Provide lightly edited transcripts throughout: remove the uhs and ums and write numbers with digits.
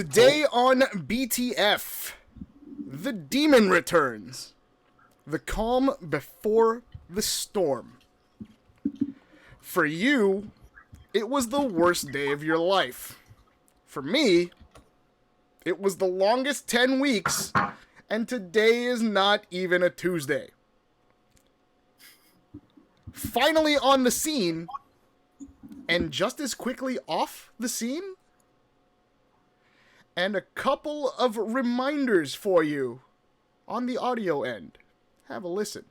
Today on BTF, the demon returns. The calm before the storm. For you, it was the worst day of your life. For me, it was the longest 10 weeks, and today is not even a Tuesday. Finally on the scene, and just as quickly off the scene, and a couple of reminders for you on the audio end. Have a listen.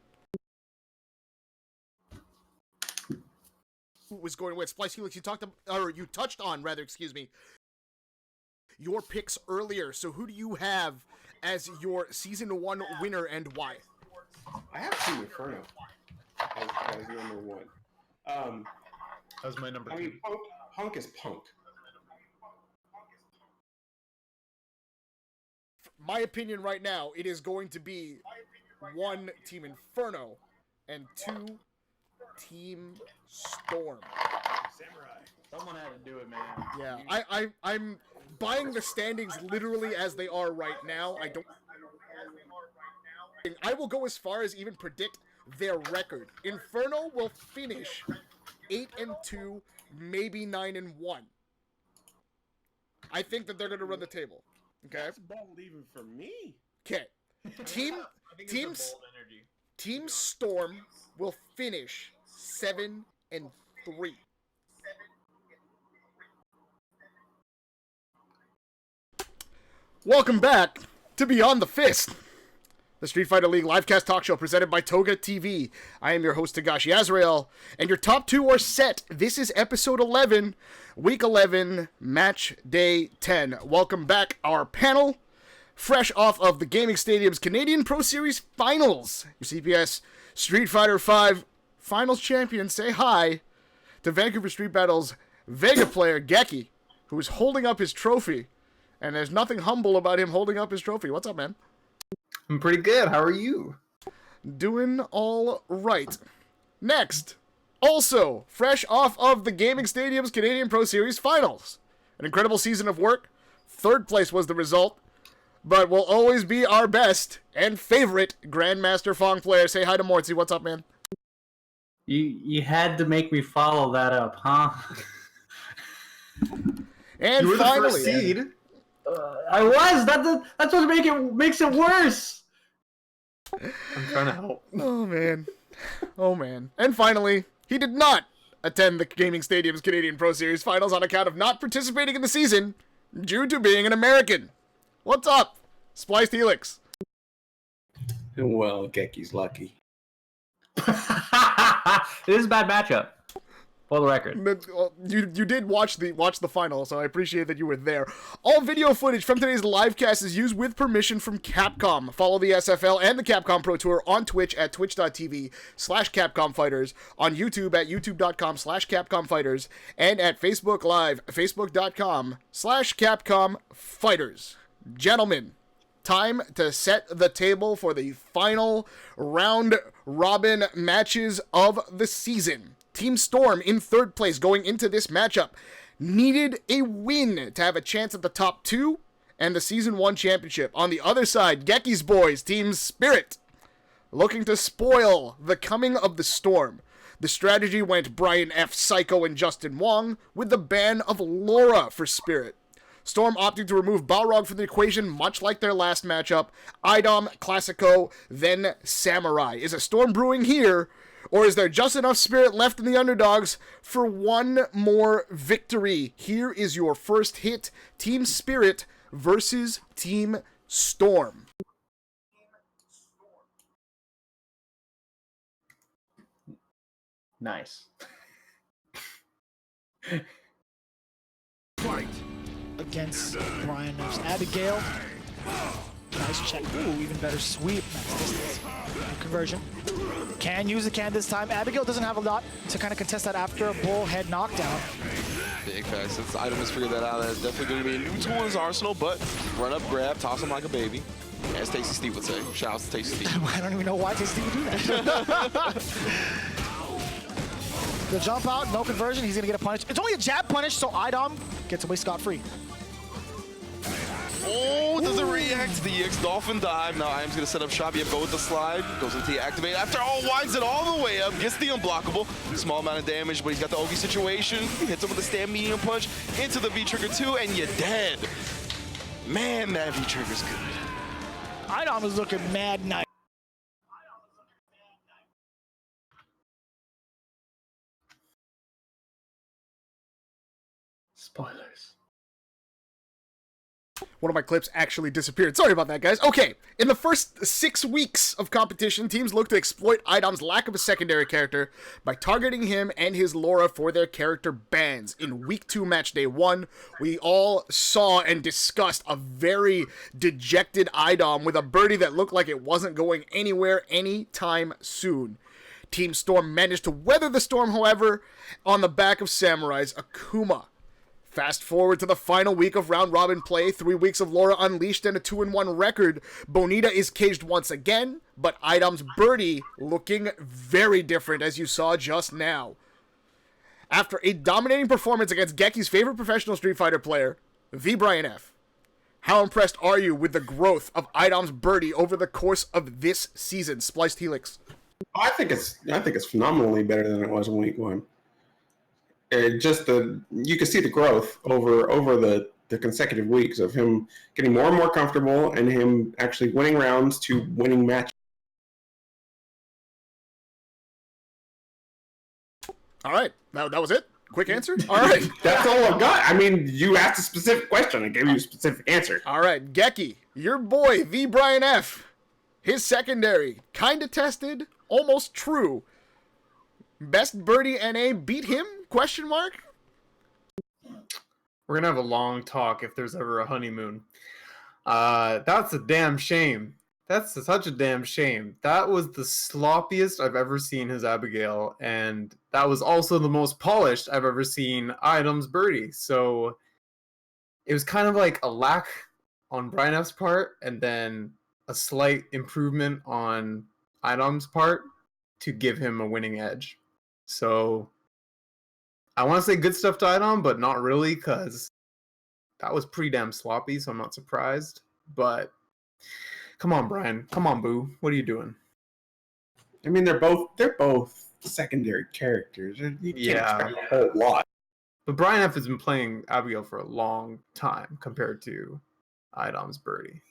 Was going with SplicedHelix. You touched on, excuse me, your picks earlier. So who do you have as your season 1 winner and why? I have Team Inferno as number 1. That was my number 2. I mean, Punk is Punk. My opinion right now, it is going to be 1 Team Inferno and 2 Team Storm. Samurai. Someone had to do it, man. Yeah, I'm buying the standings literally as they are right now. I will go as far as even predict their record. Inferno will finish 8-2, maybe 9-1. I think that they're going to run the table. Okay. That's bold even for me. Okay. Team Storm will finish 7-3. Welcome back to Beyond the Fist, the Street Fighter League livecast talk show presented by Toga TV. I am your host, togashiazrael, and your top 2 are set. This is episode 11, week 11, match day 10. Welcome back, our panel, fresh off of the Gaming Stadium's Canadian Pro Series Finals. Your CPS Street Fighter V Finals champion, say hi to Vancouver Street Battle's Vega player, Geki, who is holding up his trophy. And there's nothing humble about him holding up his trophy. What's up, man? I'm pretty good. How are you? Doing all right. Next, also fresh off of the Gaming Stadium's Canadian Pro Series Finals. An incredible season of work. 3rd place was the result, but will always be our best and favorite Grandmaster Fong player. Say hi to Mortsy. What's up, man? You had to make me follow that up, huh? And you were finally, the first seed. I was. That's what makes it worse. I'm trying to help. Oh man, oh man. And finally, he did not attend the Gaming Stadium's Canadian Pro Series Finals on account of not participating in the season due to being an American. What's up, SplicedHelix? Well, Geki's lucky. It is a bad matchup. For the record. You did watch the final, so I appreciate that you were there. All video footage from today's livecast is used with permission from Capcom. Follow the SFL and the Capcom Pro Tour on Twitch at twitch.tv/CapcomFighters, on YouTube at youtube.com/CapcomFighters, and at Facebook Live, facebook.com/CapcomFighters. Gentlemen, time to set the table for the final round-robin matches of the season. Team Storm in 3rd place going into this matchup needed a win to have a chance at the top 2 and the Season 1 championship. On the other side, Geki's boys, Team Spirit, looking to spoil the coming of the Storm. The strategy went Brian F. Psycho and Justin Wong with the ban of Laura for Spirit. Storm opting to remove Balrog from the equation, much like their last matchup. Idom, Classico, then Samurai. Is a storm brewing here? Or is there just enough spirit left in the underdogs for one more victory? Here is your first hit. Team Spirit versus Team Storm. Nice. Fight. Against Brian F's Abigail. Nice check. Ooh, even better sweep. Nice distance. Conversion. Can use the can this time. Abigail doesn't have a lot to kind of contest that after a bullhead knockdown. Big facts. Since Idom has figured that out, that's definitely going to be a new tool in his arsenal, but run up, grab, toss him like a baby. As Tasty Steve would say. Shout out to Tasty Steve. I don't even know why Tasty would do that. The jump out, no conversion. He's going to get a punish. It's only a jab punish, so Idom gets away scot-free. Oh, does it react to the EX Dolphin dive? Now Iam's going to set up shop. Yep, go with the slide. Goes into the activate. After all, winds it all the way up. Gets the unblockable. Small amount of damage, but he's got the Ogi situation. Hits him with a stand medium punch into the V-Trigger 2, and you're dead. Man, that V-Trigger's good. Idom is looking mad nice. Spoilers. One of my clips actually disappeared. Sorry about that, guys. Okay, in the first 6 weeks of competition, teams look to exploit Idom's lack of a secondary character by targeting him and his Laura for their character bans. In week 2, match day 1, we all saw and discussed a very dejected Idom with a birdie that looked like it wasn't going anywhere anytime soon. Team Storm managed to weather the storm, however, on the back of Samurai's Akuma. Fast forward to the final week of round-robin play, 3 weeks of Laura Unleashed and a 2-1 record. Bonita is caged once again, but Idom's birdie looking very different, as you saw just now. After a dominating performance against Geki's favorite professional Street Fighter player, the Brian F., how impressed are you with the growth of Idom's birdie over the course of this season? SplicedHelix. I think it's phenomenally better than it was in week 1. You can see the growth over the consecutive weeks of him getting more and more comfortable and him actually winning rounds to winning matches. All right, that was it? Quick answer? All right. That's all I've got. I mean, you asked a specific question. I gave you a specific answer. All right, Geki, your boy, the Brian F., his secondary, kinda tested, almost true. Best birdie NA beat him? Question mark? We're gonna have a long talk if there's ever a honeymoon. That's a damn shame. That's such a damn shame. That was the sloppiest I've ever seen his Abigail, and that was also the most polished I've ever seen Idom's birdie. So it was kind of like a lack on Brian F's part, and then a slight improvement on Idom's part to give him a winning edge. So I want to say good stuff to Idom, but not really, because that was pretty damn sloppy, so I'm not surprised. But come on, Brian. Come on, Boo. What are you doing? I mean, they're both secondary characters. You can't expect a whole lot. But Brian F has been playing Abigail for a long time compared to Idom's birdie.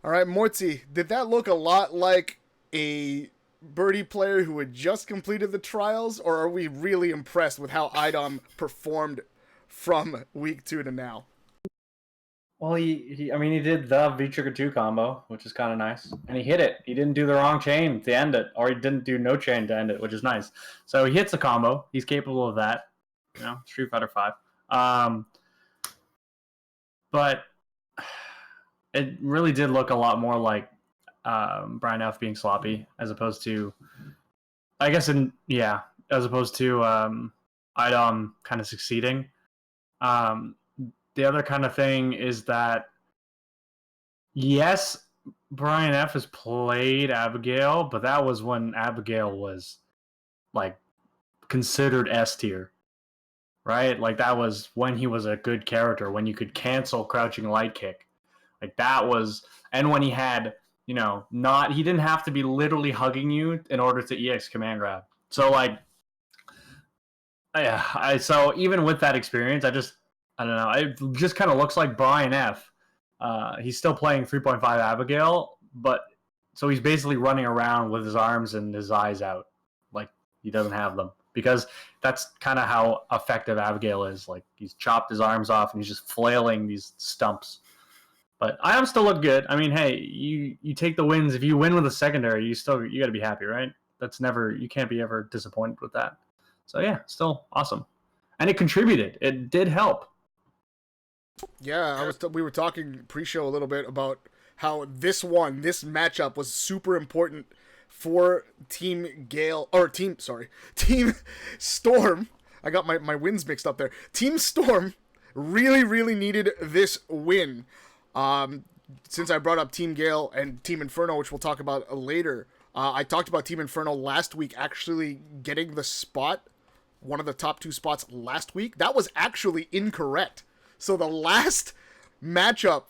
All right, Mortsy, did that look a lot like a birdie player who had just completed the trials, or are we really impressed with how Idom performed from week 2 to now? Well, he did the V-Trigger 2 combo, which is kind of nice. And he hit it. He didn't do the wrong chain to end it, or he didn't do no chain to end it, which is nice. So he hits the combo. He's capable of that. You know, Street Fighter 5. But it really did look a lot more like Brian F being sloppy, as opposed to, as opposed to Idom kind of succeeding. The other kind of thing is that, yes, Brian F has played Abigail, but that was when Abigail was like considered S tier, right? Like that was when he was a good character, when you could cancel crouching light kick. Like that was, and when he had, he didn't have to be literally hugging you in order to EX command grab. So like, so even with that experience, I don't know. It just kind of looks like Brian F. He's still playing 3.5 Abigail, but so he's basically running around with his arms and his eyes out, like he doesn't have them, because that's kind of how effective Abigail is. Like he's chopped his arms off and he's just flailing these stumps. But Iam still look good. I mean, hey, you take the wins. If you win with a secondary, you got to be happy, right? You can't be ever disappointed with that. So yeah, still awesome, and it contributed. It did help. Yeah, we were talking pre-show a little bit about how this matchup was super important for Team Storm. I got my wins mixed up there. Team Storm really, really needed this win. Since I brought up Team Gale and Team Inferno, which we'll talk about later, I talked about Team Inferno last week actually getting the spot, one of the top 2 spots last week. That was actually incorrect. So the last matchup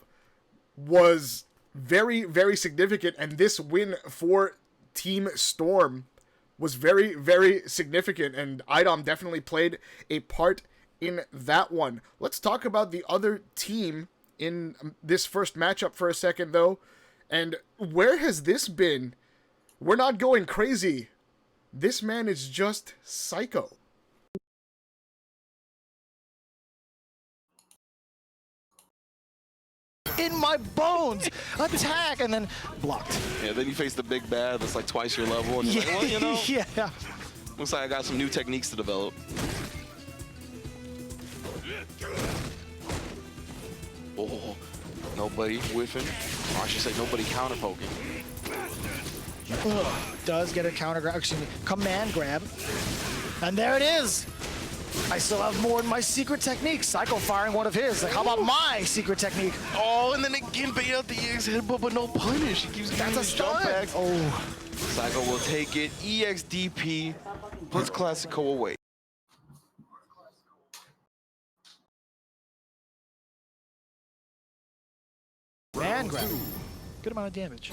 was very, very significant, and this win for Team Storm was very, very significant, and IDOM definitely played a part in that one. Let's talk about the other team in this first matchup for a second, though. And where has this been? We're not going crazy. This man is just psycho. In my bones! Attack! And then blocked. Yeah, then you face the big bad that's like twice your level, and you're like, well, you know, Yeah. looks like I got some new techniques to develop. Oh, nobody whiffing. Or I should say nobody counter poking. Does get a counter grab, excuse me, command grab. And there it is! I still have more in my secret technique. Psycho firing one of his. Like, how about my secret technique? Oh, and then again bait out the EX headbutt, but no punish. He keeps getting his jump back. Oh. Psycho will take it. EXDP puts Classico away. Man grab. Good amount of damage.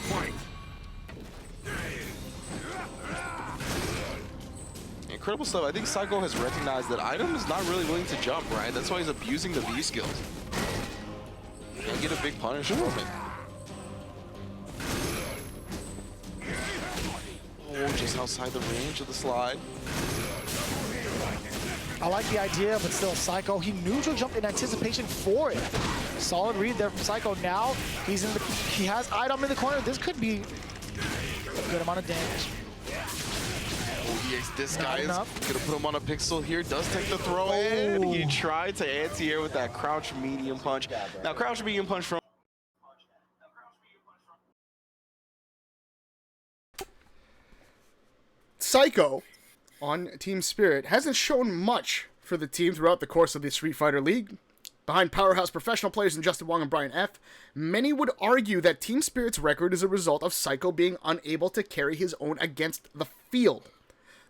Incredible stuff. I think Psycho has recognized that Item is not really willing to jump, right? That's why he's abusing the V skills. Can't get a big punish from it. Oh, just outside the range of the slide. I like the idea, but still, Psycho, he neutral jumped in anticipation for it. Solid read there from Psycho. Now he has Item in the corner. This could be a good amount of damage. Oh, this guy is gonna put him on a pixel here. Does take the throw in. He tried to anti-air with that crouch medium punch. Now, crouch medium punch from Psycho on Team Spirit hasn't shown much for the team throughout the course of the Street Fighter League. Behind powerhouse professional players in Justin Wong and Brian F., many would argue that Team Spirit's record is a result of Psycho being unable to carry his own against the field.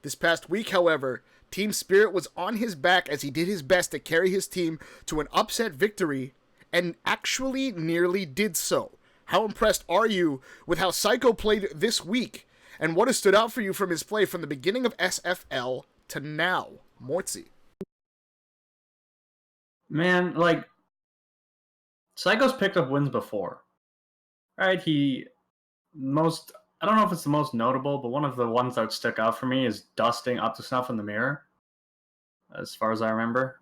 This past week, however, Team Spirit was on his back as he did his best to carry his team to an upset victory, and actually nearly did so. How impressed are you with how Psycho played this week, and what has stood out for you from his play from the beginning of SFL to now? Mortsy. Man, like, Psycho's picked up wins before. Right? I don't know if it's the most notable, but one of the ones that stuck out for me is dusting up to snuff in the mirror, as far as I remember.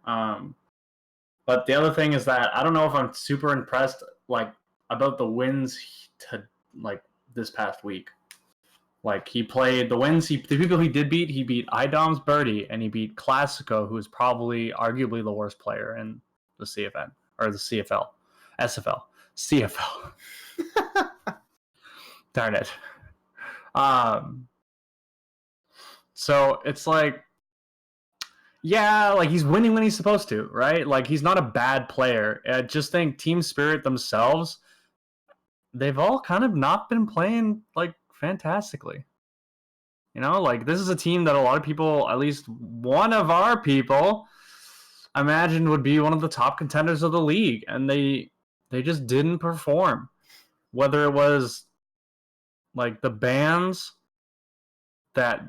But the other thing is that I don't know if I'm super impressed, like, about the wins to, like, this past week. Like, he played the wins, the people he did beat, he beat IDOM's Birdie, and he beat Classico, who is probably arguably the worst player in the CFN, or the CFL. SFL. CFL. Darn it. So it's like, yeah, like, he's winning when he's supposed to, right? Like, he's not a bad player. I just think Team Spirit themselves, they've all kind of not been playing, like, fantastically. You know, like, this is a team that a lot of people, at least one of our people, imagined would be one of the top contenders of the league, and they just didn't perform. Whether it was, like, the bans that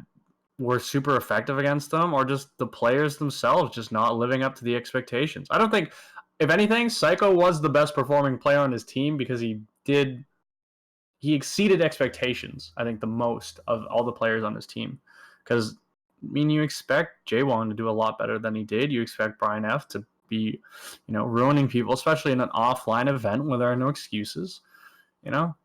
were super effective against them, or just the players themselves just not living up to the expectations. I don't think, if anything, Psycho was the best performing player on his team because he exceeded expectations, I think, the most of all the players on his team. Because, I mean, you expect J1 to do a lot better than he did. You expect Brian F to be, you know, ruining people, especially in an offline event where there are no excuses, you know?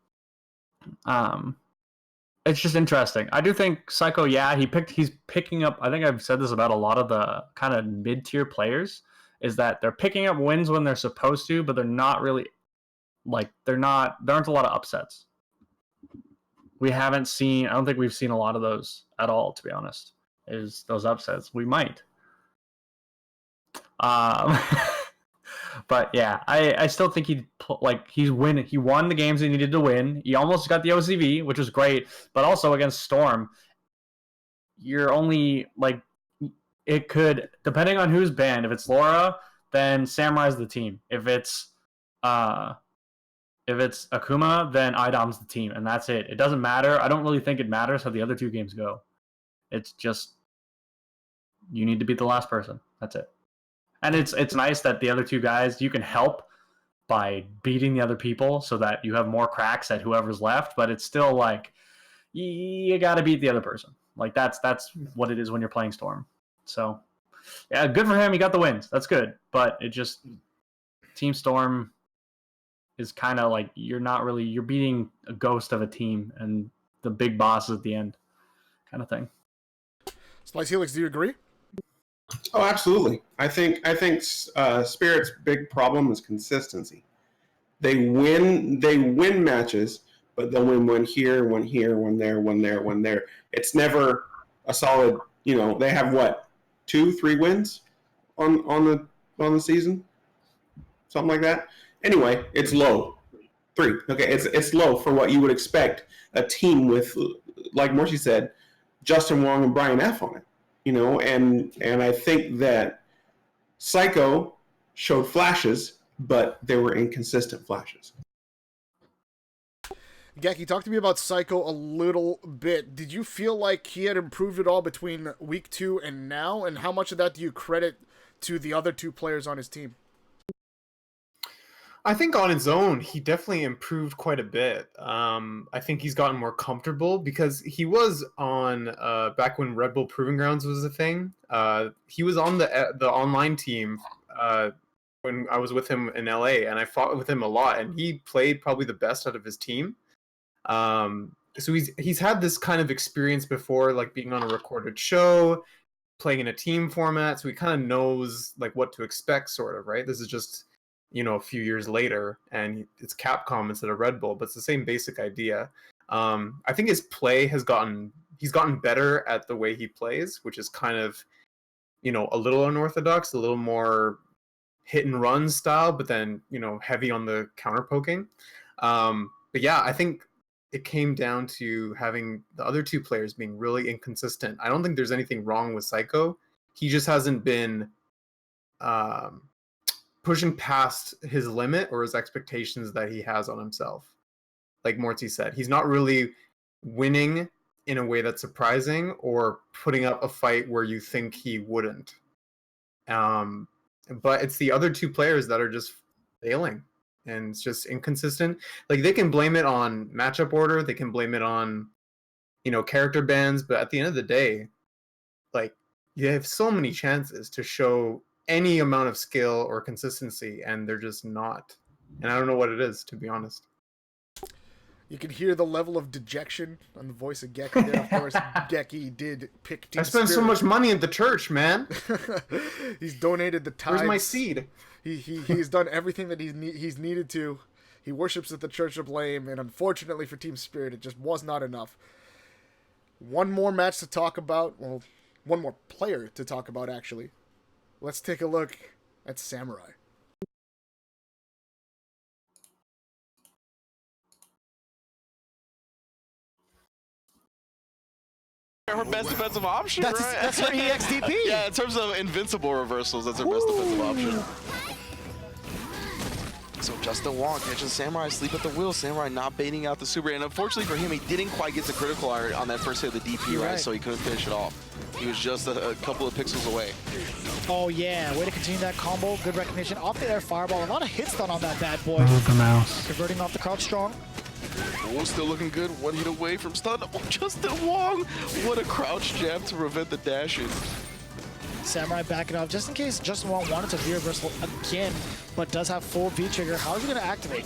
It's just interesting. I do think Psycho, yeah, he's picking up, I think I've said this about a lot of the kind of mid-tier players, is that they're picking up wins when they're supposed to, but they're not really, like, there aren't a lot of upsets. I don't think we've seen a lot of those at all, to be honest, is those upsets. We might. But yeah, I still think he won the games he needed to win. He almost got the OCV, which was great, but also against Storm, you're only, like, it could, depending on who's banned, if it's Laura, then Samurai's the team. If it's If it's Akuma, then IDOM's the team, and that's it. It doesn't matter. I don't really think it matters how the other two games go. It's just you need to beat the last person. That's it. And it's nice that the other two guys, you can help by beating the other people so that you have more cracks at whoever's left, but it's still like you got to beat the other person. Like that's what it is when you're playing Storm. So yeah, good for him. He got the wins. That's good. But it just Team Storm is kind of like you're beating a ghost of a team and the big boss is at the end kind of thing. SplicedHelix, do you agree? Oh, absolutely. I think Spirit's big problem is consistency. They win matches, but they'll win one here, one here, one there, one there, one there. It's never a solid. They have what, 2-3 wins on the season, something like that. Anyway, it's low. 3. Okay, it's low for what you would expect a team with, like Mortsy said, Justin Wong and Brian F on it. And I think that Psycho showed flashes, but they were inconsistent flashes. Geki, talk to me about Psycho a little bit. Did you feel like he had improved at all between week 2 and now? And how much of that do you credit to the other two players on his team? I think on his own, he definitely improved quite a bit. I think he's gotten more comfortable because he was on back when Red Bull Proving Grounds was a thing. He was on the online team when I was with him in LA, and I fought with him a lot, and he played probably the best out of his team. So he's had this kind of experience before, like being on a recorded show, playing in a team format, so he kind of knows like what to expect, sort of, right? This is just a few years later, and it's Capcom instead of Red Bull, but it's the same basic idea. I think his play he's gotten better at the way he plays, which is kind of, a little unorthodox, a little more hit and run style, but then, heavy on the counter poking. But yeah, I think it came down to having the other two players being really inconsistent. I don't think there's anything wrong with Psycho. He just hasn't been pushing past his limit or his expectations that he has on himself. Like Mortsy said, he's not really winning in a way that's surprising or putting up a fight where you think he wouldn't. But it's the other two players that are just failing, and it's just inconsistent. Like, they can blame it on matchup order, they can blame it on, character bans, but at the end of the day, like, you have so many chances to show any amount of skill or consistency, and they're just not. And I don't know what it is, to be honest. You can hear the level of dejection on the voice of Geki there. Of course, Geki did pick Team I spent so much money at the church, man. He's donated the tithes. Where's my seed? He's done everything that he's needed to. He worships at the Church of Blame, and unfortunately for Team Spirit, it just was not enough. One more match to talk about. Well, one more player to talk about, actually. Let's take a look at Samurai. Her best defensive option, right? That's her EXDP. Yeah, in terms of invincible reversals, that's her best defensive option. So Justin Wong catching Samurai sleep at the wheel. Samurai not baiting out the super. And unfortunately for him, he didn't quite get the critical on that first hit of the DP, right? So he couldn't finish it off. He was just a couple of pixels away. Oh yeah, way to continue that combo. Good recognition. Off the air fireball. A lot of hits done on that bad boy. Move the mouse. Converting off the crouch strong. Oh, still looking good. One hit away from stun. Oh, Justin Wong. What a crouch jab to prevent the dash in. Samurai backing up just in case Justin Wong wanted to V-reversal again, but does have full V-trigger. How is he going to activate?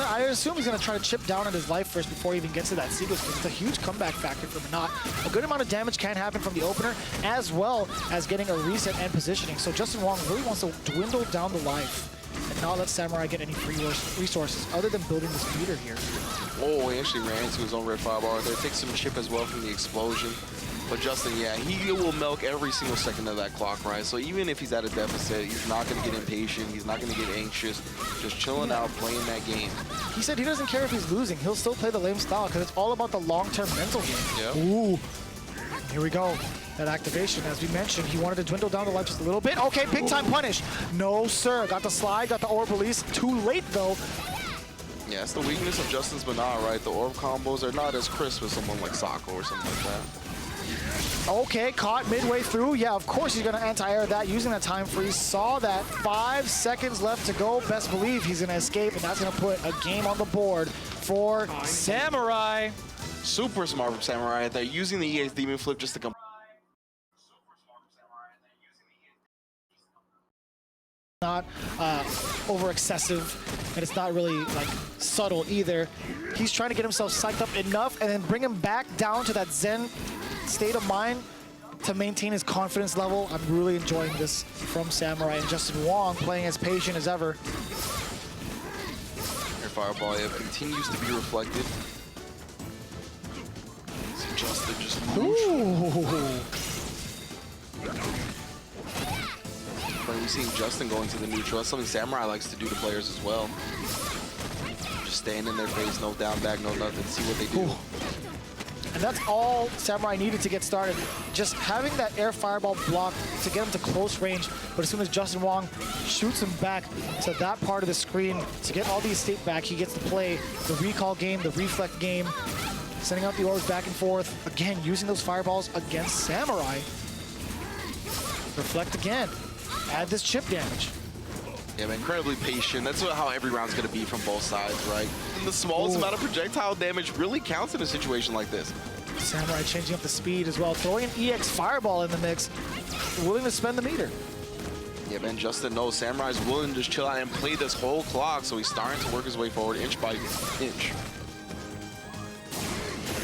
I assume he's going to try to chip down on his life first before he even gets to that sequence, because it's a huge comeback factor for Minot. A good amount of damage can happen from the opener, as well as getting a reset and positioning. So Justin Wong really wants to dwindle down the life and not let Samurai get any free resources other than building this meter here. Oh, he actually ran into his own red fireball there. Takes some chip as well from the explosion. But Justin, yeah, he will milk every single second of that clock, right? So even if he's at a deficit, he's not going to get impatient. He's not going to get anxious. Just chilling out, playing that game. He said he doesn't care if he's losing. He'll still play the lame style because it's all about the long-term mental game. Yeah. Ooh. Here we go. that activation. As we mentioned, he wanted to dwindle down the life just a little bit. Okay, big time punish. No, sir. Got the slide, got the orb release. Too late, though. Yeah, it's the weakness of Justin's Mana, right? The orb combos are not as crisp as someone like Sako or something like that. Okay, caught midway through. Yeah, of course he's going to anti-air that using that time freeze. Saw that 5 seconds left to go. Best believe he's going to escape, and that's going to put a game on the board for Samurai. Super smart from Samurai. They're using the EX Demon Flip just to come. Not over excessive, and it's not really like subtle either. He's trying to get himself psyched up enough and then bring him back down to that zen state of mind to maintain his confidence level. I'm really enjoying this from Samurai, and Justin Wong playing as patient as ever. Air Fireball continues to be reflected. See Justin just We've seen Justin going to the neutral. That's something Samurai likes to do to players as well. Just staying in their face, no down back, no nothing. See what they do. Ooh. And that's all Samurai needed to get started. Just having that air fireball block to get him to close range. But as soon as Justin Wong shoots him back to that part of the screen to get all the estate back, he gets to play the recall game, the reflect game, sending out the orbs back and forth. Again, using those fireballs against Samurai. Reflect again. Add this chip damage. Yeah, but incredibly patient. That's how every round's going to be from both sides, right? And the smallest amount of projectile damage really counts in a situation like this. Samurai changing up the speed as well, throwing an EX Fireball in the mix, willing to spend the meter. Yeah, man, Justin knows Samurai's willing to just chill out and play this whole clock, so he's starting to work his way forward inch by inch.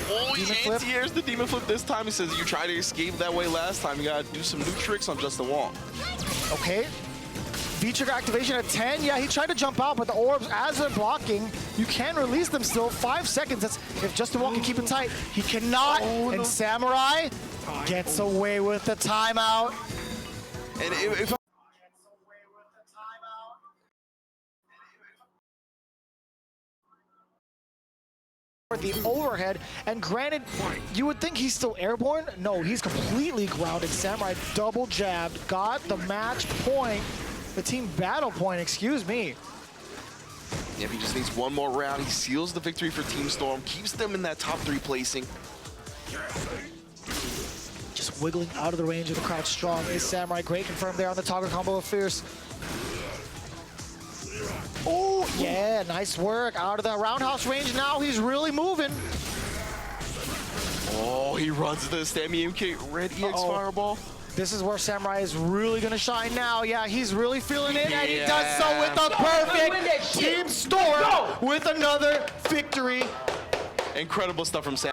Oh, he anti-airs the Demon Flip this time. He says, you tried to escape that way last time. You got to do some new tricks on Justin Wong. Okay. V-trigger activation at 10. Yeah, he tried to jump out, but the orbs, as they're blocking, you can release them still. 5 seconds. That's if Justin Wong can keep it tight. He cannot, and Samurai gets away with the timeout. And if the overhead, and granted, you would think he's still airborne. No, he's completely grounded. Samurai double jabbed, got the match point, the team battle point, excuse me. Yeah, if he just needs one more round, he seals the victory for Team Storm, keeps them in that top 3 placing. Just wiggling out of the range of the crowd strong is Samurai. Great confirmed there on the toggle combo of Fierce. Oh, yeah, nice work. Out of the roundhouse range now, he's really moving. Oh, he runs the Stammy MK red EX Fireball. This is where Samurai is really going to shine now. Yeah, he's really feeling it, and he does so with a perfect Team Storm with another victory. Incredible stuff from Sam.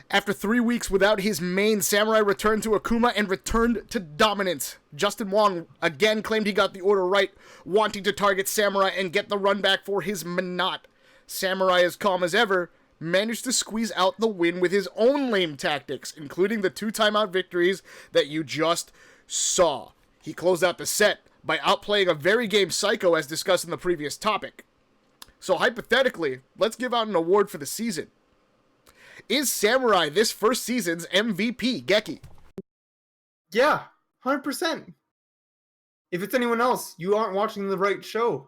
After 3 weeks without his main, Samurai returned to Akuma and returned to dominance. Justin Wong again claimed he got the order right, wanting to target Samurai and get the run back for his Manat. Samurai, as calm as ever, managed to squeeze out the win with his own lame tactics, including the 2 timeout victories that you just saw. He closed out the set by outplaying a very game Psycho as discussed in the previous topic. So hypothetically, let's give out an award for the season. Is Samurai this first season's MVP, Geki? Yeah, 100%. If it's anyone else, you aren't watching the right show.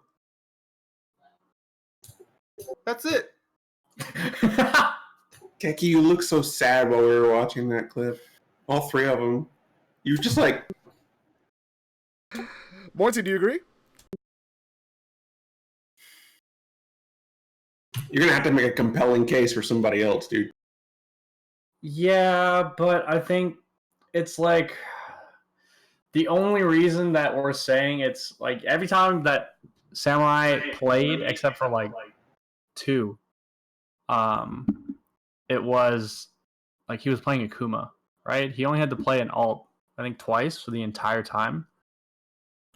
That's it. Geki, you look so sad while we were watching that clip. All 3 of them. You were just like... Mortsy, do you agree? You're going to have to make a compelling case for somebody else, dude. Yeah, but I think it's like the only reason that we're saying it's like every time that Samurai played, except for like 2, it was like he was playing Akuma, right? He only had to play an alt, I think, twice for the entire time.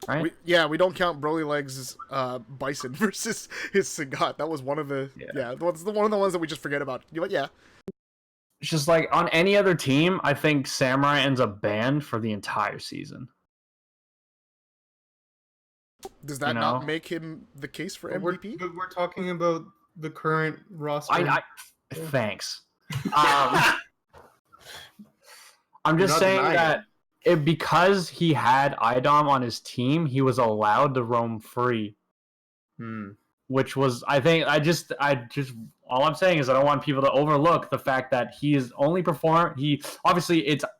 Right? We don't count Broly Legs' Bison versus his Sagat. That was one of the one of the ones that we just forget about. Yeah. It's just like on any other team, I think Samurai ends up banned for the entire season. Does that not make him the case for MVP? But we're talking about the current roster. Thanks. I'm just saying that because he had IDOM on his team, he was allowed to roam free. Which was, I think, all I'm saying is I don't want people to overlook the fact that he is only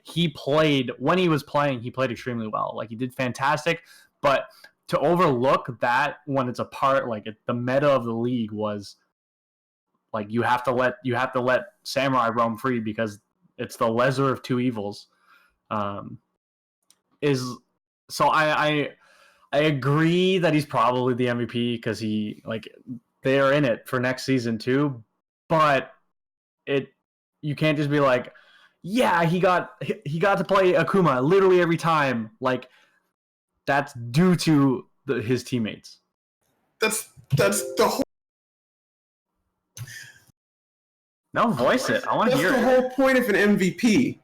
he played, when he was playing, he played extremely well. Like, he did fantastic, but to overlook that when it's a part, like, the meta of the league was, like, you have to let Samurai roam free because it's the lesser of two evils. So I agree that he's probably the MVP because they are in it for next season too, but you can't just be like, yeah, he got to play Akuma literally every time. Like, that's due to his teammates. That's the whole. No, voice it. I want to hear it. That's the whole point of an MVP.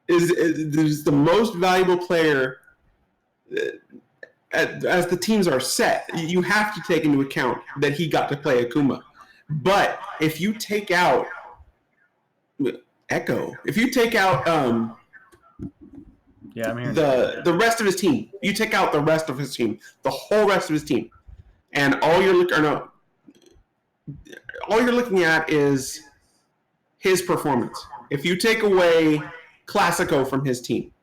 Is the most valuable player. As the teams are set, you have to take into account that he got to play Akuma. But if you take out Echo, if you take out I'm here. the rest of his team, you take out the rest of his team, the whole rest of his team, and all you're looking at is his performance. If you take away Classico from his team,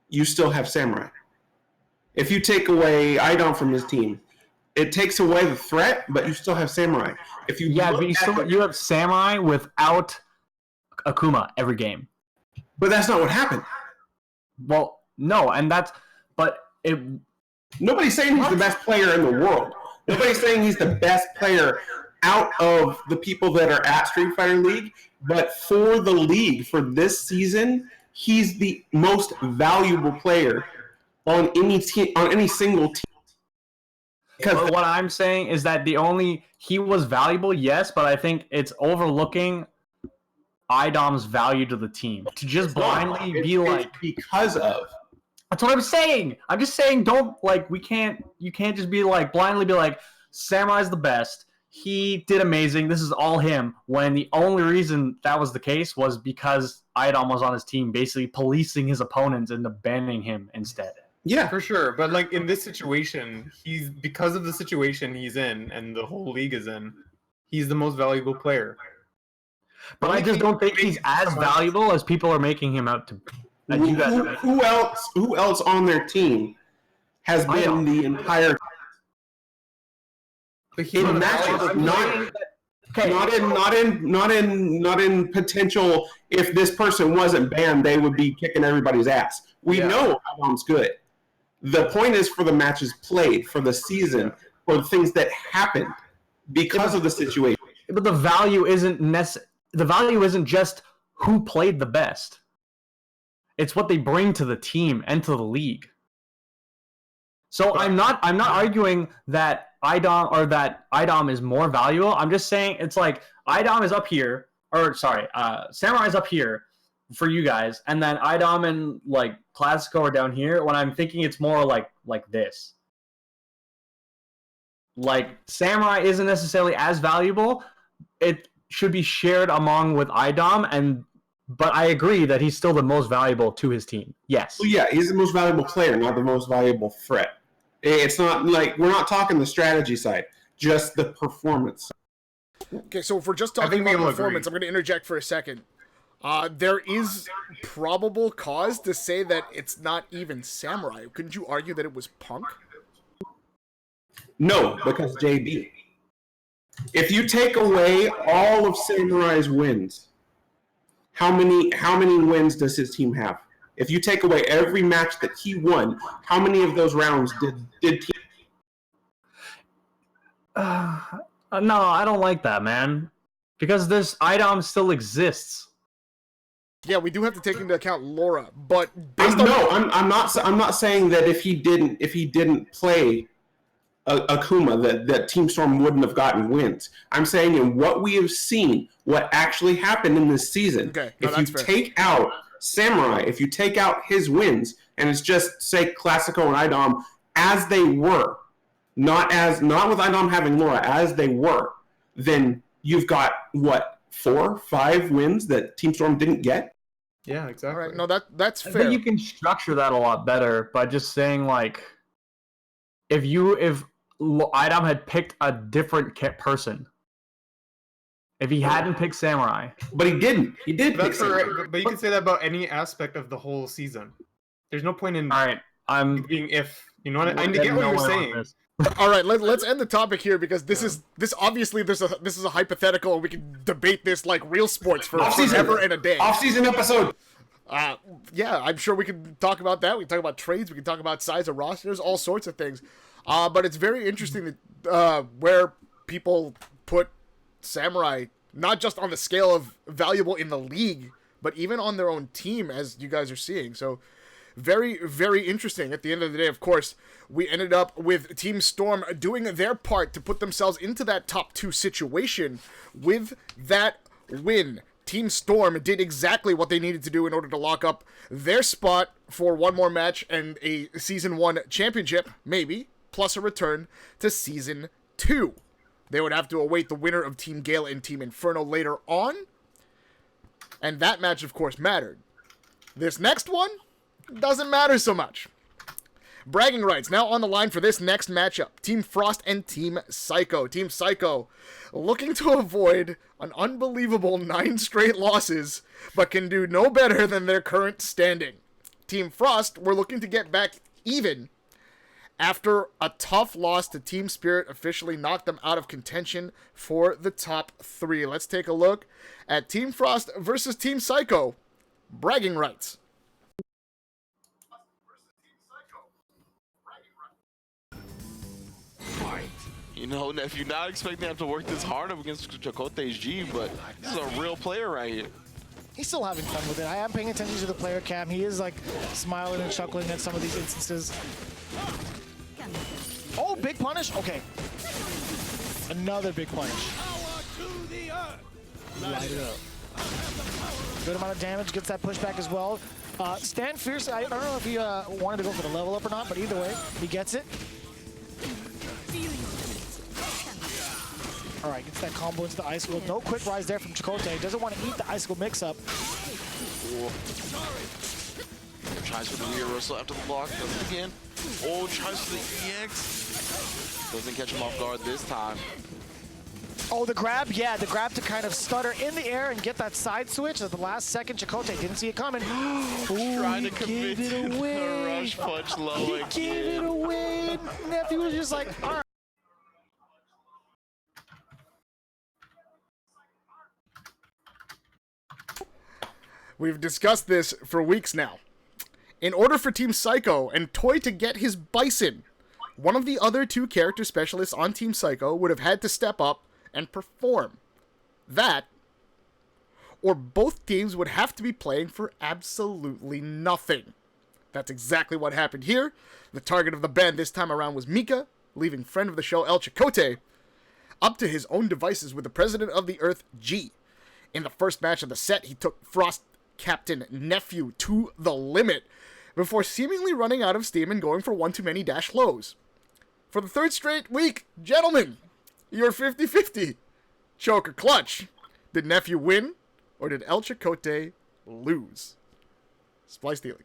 you still have Samurai. If you take away Idom from his team, it takes away the threat, but you still have Samurai. If you have Samurai without Akuma every game. But that's not what happened. Well, no, nobody's saying he's the best player in the world. Nobody's saying he's the best player out of the people that are at Street Fighter League, but for the league, for this season, he's the most valuable player on any single team. But what I'm saying is that he was valuable, yes, but I think it's overlooking IDOM's value to the team. To just blindly because of. That's what I'm saying. I'm just saying you can't just be like blindly be like, Samurai's the best. He did amazing. This is all him. When the only reason that was the case was because IDOM was on his team, basically policing his opponents into banning him instead. Yeah, for sure. But like in this situation, because of the situation he's in and the whole league is in, he's the most valuable player. But I just don't think he's as valuable as people are making him out to be. Who else on their team has been the entire in matches? Not in potential. If this person wasn't banned, they would be kicking everybody's ass. We know Adam's good. The point is for the matches played, for the season, for the things that happened because of the situation. But the value isn't just who played the best. It's what they bring to the team and to the league. So I'm not arguing that IDOM is more valuable. I'm just saying it's like IDOM is up here, Samurai is up here for you guys, and then IDOM and like Classico are down here. When I'm thinking it's more like this. Like Samurai isn't necessarily as valuable. It should be shared among with IDOM, but I agree that he's still the most valuable to his team. Yes. Well, yeah, he's the most valuable player, not the most valuable threat. It's not like we're not talking the strategy side, just the performance. Okay, so if we're just talking about performance, I'm going to interject for a second. There is probable cause to say that it's not even Samurai. Couldn't you argue that it was Punk? No, because JB. If you take away all of Samurai's wins, how many wins does his team have? If you take away every match that he won, how many of those rounds did team? No, I don't like that, man. Because this IDOM still exists. Yeah, we do have to take into account Laura, but I'm not saying that if he didn't play Akuma that Team Storm wouldn't have gotten wins. I'm saying in what we have seen, what actually happened in this season. If you take out Samurai, if you take out his wins, and it's just say Classico and IDOM as they were, not with IDOM having Laura, as they were, then you've got what, 4, 5 wins that Team Storm didn't get. Yeah, exactly. All right, no, that's I fair. think you can structure that a lot better by just saying like, if Idam had picked a different person, if he hadn't picked Samurai, But he didn't. He did. That's pick right, Samurai. but you can say that about any aspect of the whole season. There's no point in all right, I'm being if. You know what I we're get getting what you're nowhere with saying. this. All right, let's end the topic here because this obviously this is a hypothetical and we can debate this like real sports for forever and a day. Off-season episode. Yeah, I'm sure we can talk about that. We can talk about trades. We can talk about size of rosters, all sorts of things. But it's very interesting that where people put Samurai, not just on the scale of valuable in the league, but even on their own team, as you guys are seeing. So very, very interesting. At the end of the day, of course, we ended up with Team Storm doing their part to put themselves into that top 2 situation with that win. Team Storm did exactly what they needed to do in order to lock up their spot for one more match and a Season 1 championship, maybe, plus a return to Season 2. They would have to await the winner of Team Gale and Team Inferno later on, and that match, of course, mattered. This next one doesn't matter so much. Bragging rights now on the line for this next matchup. Team Frost and Team Psycho. Team Psycho looking to avoid an unbelievable 9 straight losses, but can do no better than their current standing. Team Frost were looking to get back even after a tough loss to Team Spirit officially knocked them out of contention for the top 3. Let's take a look at Team Frost versus Team Psycho. Bragging rights. You know, nephew, not expecting him to work this hard up against Chakotay's G, but this is a real player right here. He's still having fun with it. I am paying attention to the player cam. He is like smiling and chuckling at some of these instances. Oh, big punish? Okay. Another big punish. Light it up. Good amount of damage, gets that pushback as well. Stand Fierce, I don't know if he wanted to go for the level up or not, but either way, he gets it. All right, gets that combo into the icicle. No quick rise there from Chakotay. Doesn't want to eat the icicle mix-up. Tries for the reversal after the block. Does it again. Oh, tries for the EX. Doesn't catch him off guard this time. Oh, the grab? Yeah, the grab to kind of stutter in the air and get that side switch at the last second. Chakotay didn't see it coming. Ooh, Trying to commit it away. a rush punch low He again. gave it away. Nephew was just like, all right. We've discussed this for weeks now. In order for Team Psycho and Toy to get his Bison, one of the other 2 character specialists on Team Psycho would have had to step up and perform. That, or both teams would have to be playing for absolutely nothing. That's exactly what happened here. The target of the ban this time around was Mika, leaving friend of the show El Chakotay up to his own devices with the President of the Earth, G. In the first match of the set, he took Frost Captain Nephew to the limit before seemingly running out of steam and going for one too many dash lows. For the 3rd straight week, gentlemen, you're 50-50. Choke or clutch. Did Nephew win, or did El Chakotay lose? SplicedHelix.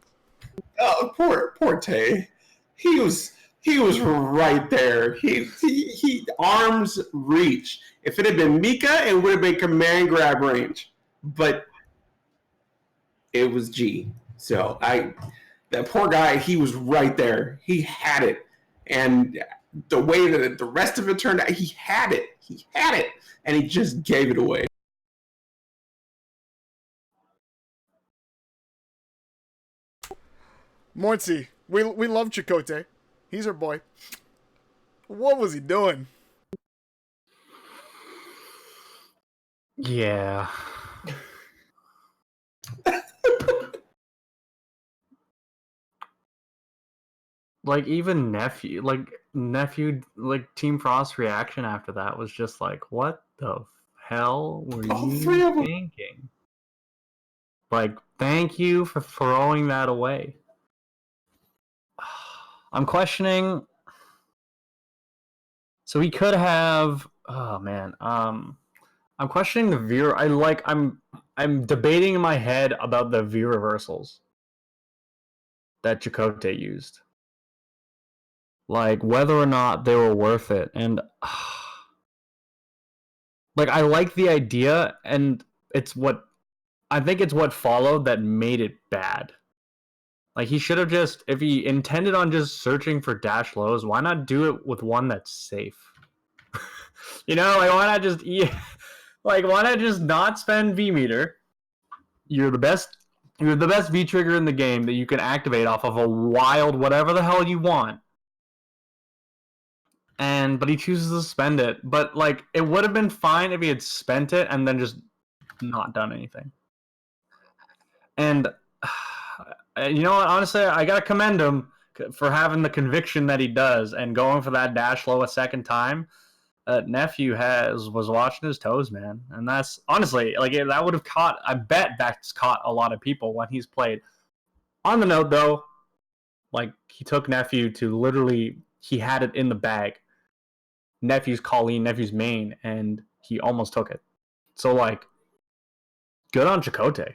Oh, poor Tay. He was right there. He arms reach. If it had been Mika, it would have been command grab range. But it was G. So that poor guy, he was right there. He had it. And the way that the rest of it turned out, he had it. And he just gave it away. Mortsy, we love Chakotay. He's our boy. What was he doing? Yeah. Like even nephew, Team Frost's reaction after that was just like, "What the hell were you thinking?" Like, thank you for throwing that away. I'm questioning. So he could have Oh man. I'm questioning the V. I'm debating in my head about the V reversals that Chakotay used. Like whether or not they were worth it. And like I like the idea, and I think it's what followed that made it bad. Like he should have just, if he intended on just searching for dash lows, why not do it with one that's safe? Like why not just why not just not spend V meter? You're the best V trigger in the game that you can activate off of a wild whatever the hell you want. But he chooses to spend it. But like it would have been fine if he had spent it and then just not done anything. And you know what? Honestly, I gotta commend him for having the conviction that he does and going for that dash low a second time. Nephew was watching his toes, man, and that's honestly like that would have caught. I bet that's caught a lot of people when he's played. On the note, though, like he took Nephew to literally, he had it in the bag. Nephew's Colleen, Nephew's main, and he almost took it. So like, good on Chakotay.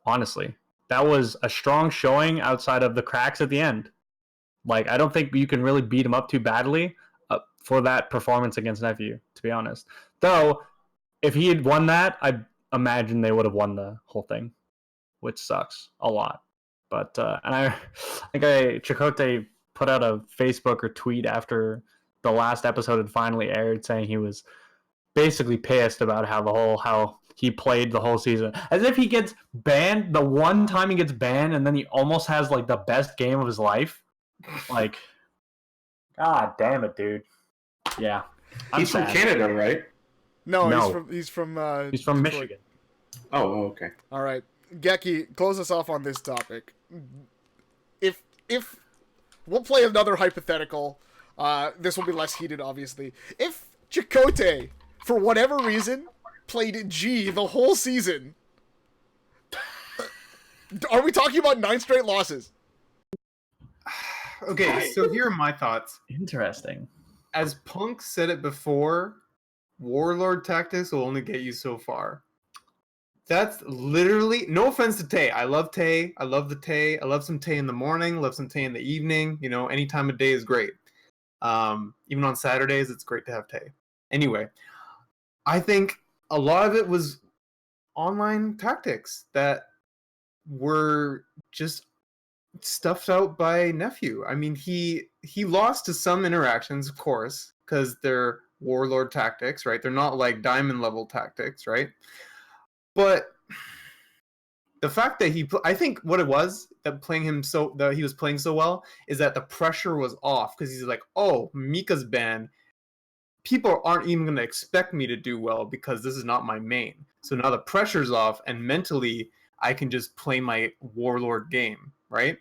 Honestly, that was a strong showing outside of the cracks at the end. Like, I don't think you can really beat him up too badly for that performance against Nephew, to be honest. Though, if he had won that, I imagine they would have won the whole thing, which sucks a lot. But and I think Chakotay put out a Facebook or tweet after the last episode had finally aired, saying he was basically pissed about how he played the whole season, as if he gets banned the one time he gets banned, and then he almost has like the best game of his life. Like, god damn it, dude. Yeah, He's from Canada, right? No. He's from Michigan. Oh, okay. All right, Geki, close us off on this topic. If we'll play another hypothetical, this will be less heated, obviously. If Chakotay, for whatever reason, played G the whole season, are we talking about 9 straight losses? Okay, so here are my thoughts. Interesting. As Punk said it before, Warlord tactics will only get you so far. That's literally, no offense to Tay. I love Tay. I love the Tay. I love some Tay in the morning. Love some Tay in the evening. Any time of day is great. Even on Saturdays, it's great to have Tay. Anyway, I think a lot of it was online tactics that were just stuffed out by Nephew. I mean, he lost to some interactions, of course, because they're Warlord tactics, right? They're not like Diamond level tactics, right? But the fact that I think what it was that he was playing so well is that the pressure was off, because he's like, oh, Mika's banned. People aren't even going to expect me to do well because this is not my main. So now the pressure's off, and mentally I can just play my Warlord game, right?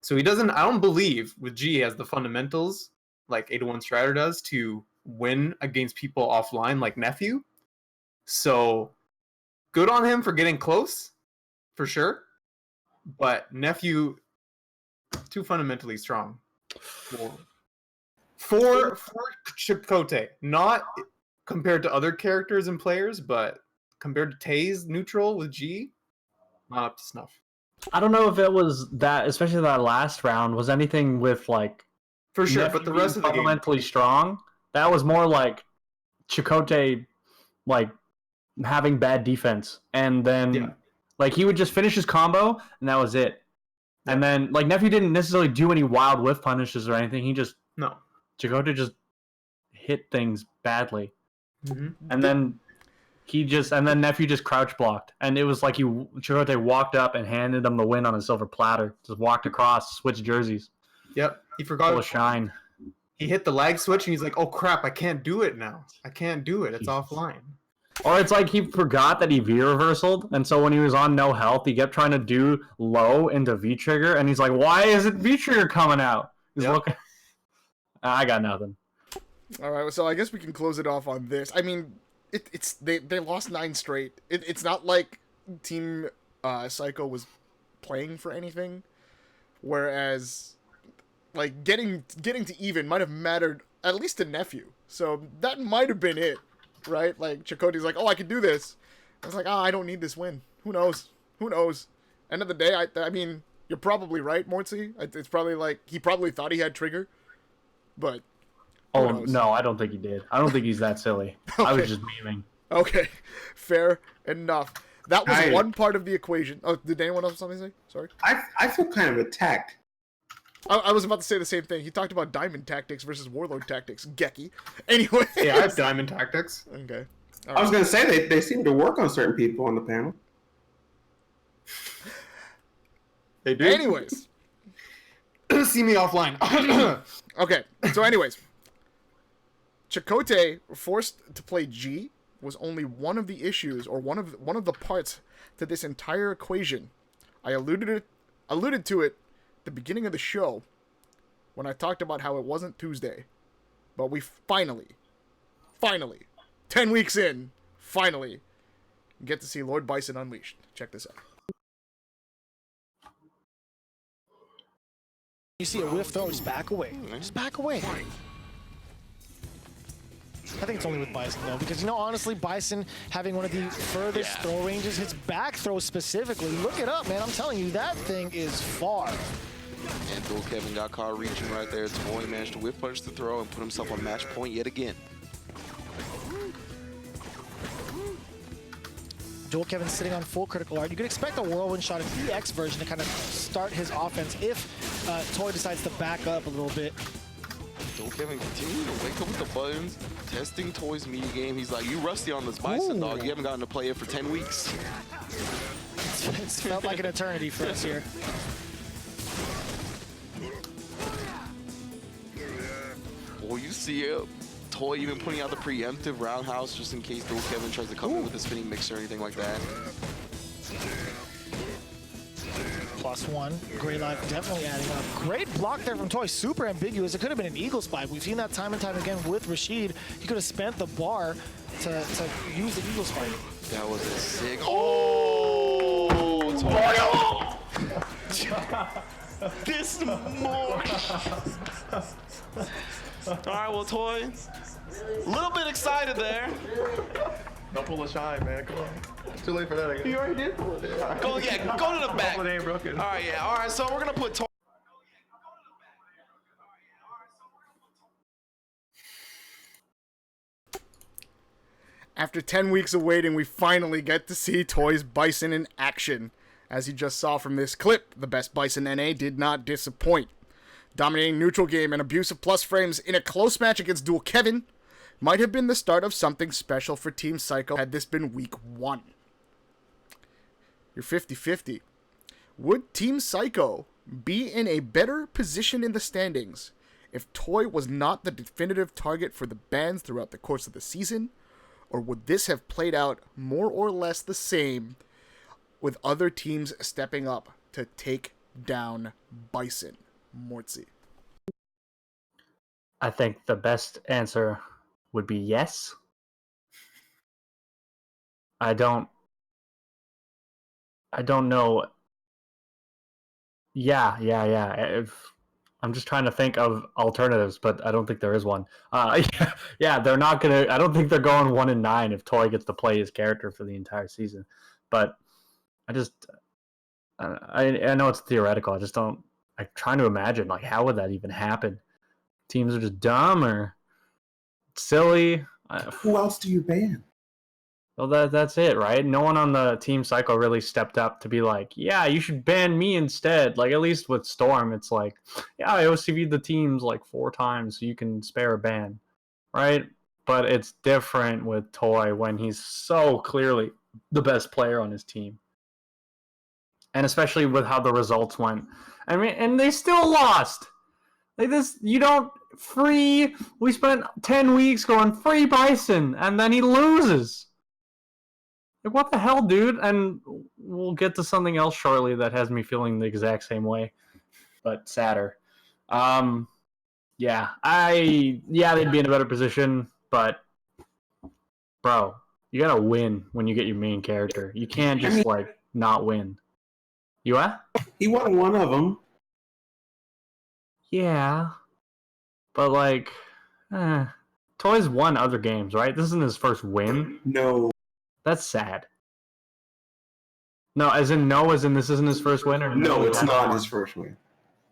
So I don't believe with G has the fundamentals like 801 Strider does to win against people offline like Nephew. So good on him for getting close, for sure. But Nephew, too fundamentally strong. For Chakotay, not compared to other characters and players, but compared to Tay's neutral with G, not up to snuff. I don't know if it was that, especially that last round, was anything with like for sure, Nephew but the rest of the game fundamentally strong. That was more like Chakotay, like having bad defense, and then like he would just finish his combo, and that was it. Yeah. And then like Nephew didn't necessarily do any wild whiff punishes or anything. He just Chakotay just hit things badly, and then Nephew just crouch blocked, and it was like Chakotay walked up and handed him the win on a silver platter. Just walked across, switched jerseys. Yep, he forgot full of shine. He hit the lag switch, and he's like, "Oh crap, I can't do it now. I can't do it. It's offline." Or it's like he forgot that he V-reversaled, and so when he was on no health, he kept trying to do low into V-trigger, and he's like, why isn't V-trigger coming out? He's looking. I got nothing. All right, so I guess we can close it off on this. I mean, they lost 9 straight. It's not like Team Psycho was playing for anything, whereas like getting to even might have mattered at least to Nephew. So that might have been it. right? Like, Chakotay's like, oh, I can do this. I was like, I don't need this win. Who knows? Who knows? End of the day, I mean, you're probably right, Mortsy. It's probably like, he probably thought he had trigger, but who knows? No, I don't think he did. I don't think he's that silly. I was just memeing. Okay, fair enough. That was one part of the equation. Oh, did anyone else have something to say? Sorry. I feel kind of attacked. I was about to say the same thing. He talked about diamond tactics versus warlord tactics. Geki. Anyway. Yeah, I have diamond tactics. Okay. All I was going to say they seem to work on certain people on the panel. They do. Anyways. See me offline. Okay. So anyways. Chakotay forced to play G was only one of the issues, or one of the parts to this entire equation. I alluded to it at the beginning of the show when I talked about how it wasn't Tuesday, but we finally, 10 weeks in, finally get to see Lord Bison unleashed. Check this out. You see a whiff throw, just back away. Just back away. I think it's only with Bison, though, because, honestly, Bison having one of the furthest throw ranges, his back throw specifically, look it up, man. I'm telling you, that thing is far. And Dual Kevin got caught reaching right there. Toy managed to whip punch the throw and put himself on match point yet again. Dual Kevin sitting on full critical art. You could expect a whirlwind shot, an EX version, to kind of start his offense if Toy decides to back up a little bit. Dual Kevin continuing to wake up with the buttons, testing Toy's media game. He's like, you rusty on this Bison, dog. You haven't gotten to play it for 10 weeks. It's felt like an eternity for us here. Well, you see it. Toy even putting out the preemptive roundhouse just in case Dual Kevin tries to come in with a spinning mixer or anything like that. +1. Gray Life definitely adding up. Great block there from Toy. Super ambiguous. It could have been an eagle spike. We've seen that time and time again with Rashid. He could have spent the bar to use the eagle spike. That was a sick. Oh! Toy! This more. All right, well, Toy, a little bit excited there. Don't pull a shine, man. Come on. It's too late for that again. You already did pull it. Go to the back. It ain't broken. All right, yeah. All right, so we're gonna put Toy. After 10 weeks of waiting, we finally get to see Toy's Bison in action. As you just saw from this clip, the best Bison NA did not disappoint. Dominating neutral game and abusive plus frames in a close match against Dual Kevin might have been the start of something special for Team Psycho had this been week 1. You're 50-50. Would Team Psycho be in a better position in the standings if Toy was not the definitive target for the bans throughout the course of the season? Or would this have played out more or less the same with other teams stepping up to take down Bison? Mortsy. I think the best answer would be yes. I don't know. Yeah. I'm just trying to think of alternatives, but I don't think there is one. Yeah, they're not gonna. I don't think they're going 1-9 if Toy gets to play his character for the entire season. But I know it's theoretical. I'm trying to imagine, like, how would that even happen? Teams are just dumb or silly. Who else do you ban? Well, that's it, right? No one on the Team Psycho really stepped up to be like, yeah, you should ban me instead. Like, at least with Storm, it's like, yeah, I OCV'd the teams like 4 times so you can spare a ban, right? But it's different with Toy when he's so clearly the best player on his team. And especially with how the results went. I mean, and they still lost. Like this, we spent 10 weeks going free Bison, and then he loses. Like, what the hell, dude? And we'll get to something else shortly that has me feeling the exact same way, but sadder. They'd be in a better position, but bro, you gotta win when you get your main character. You can't just not win. You what? He won one of them. Yeah, but Toy's won other games, right? This isn't his first win. No. That's sad. No, as in this isn't his first win, or No, it's not won? his first win.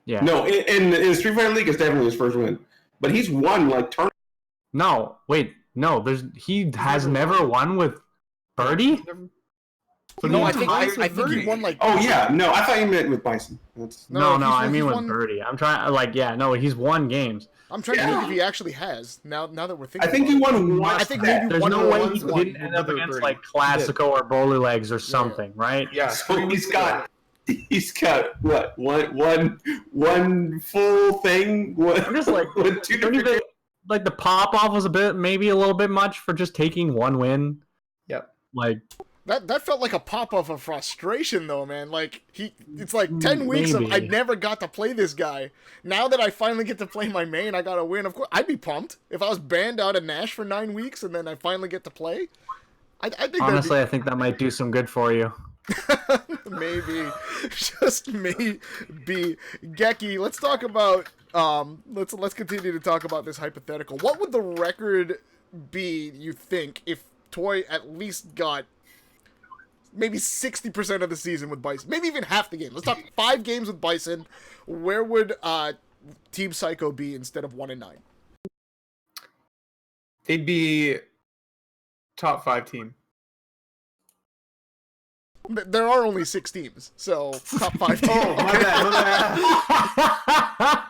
Yeah. No, in Street Fighter League, it's definitely his first win. But he's won like tournaments. No, wait, no. He has never won with Birdie. No, I think he won like. Oh yeah, no, I thought you meant with Bison. No, he's I mean with won... Birdie. I'm trying, he's won games. I'm trying to think if he actually has. Now that we're thinking, I think he won one. I think maybe there's one. no way he One. didn't end up against like Classico or Bowler Legs or something, right? Yeah. So he's got what? One full thing. I'm just like, with two different. Like the pop off was maybe a little bit much for just taking one win. Yep. Like. That felt like a pop-off of frustration, though, man. Like, it's like 10 weeks of I never got to play this guy. Now that I finally get to play my main, I got to win. Of course, I'd be pumped. If I was banned out of Nash for 9 weeks and then I finally get to play, I think honestly, I think that might do some good for you. Maybe. Just maybe. Geki, let's talk about, let's continue to talk about this hypothetical. What would the record be, you think, if Toy at least got maybe 60% of the season with Bison, maybe even half the game? Let's talk 5 games with Bison. Where would Team Psycho be instead of 1-9? They'd be top 5 team. There are only 6 teams, so top 5 teams. Oh, my bad.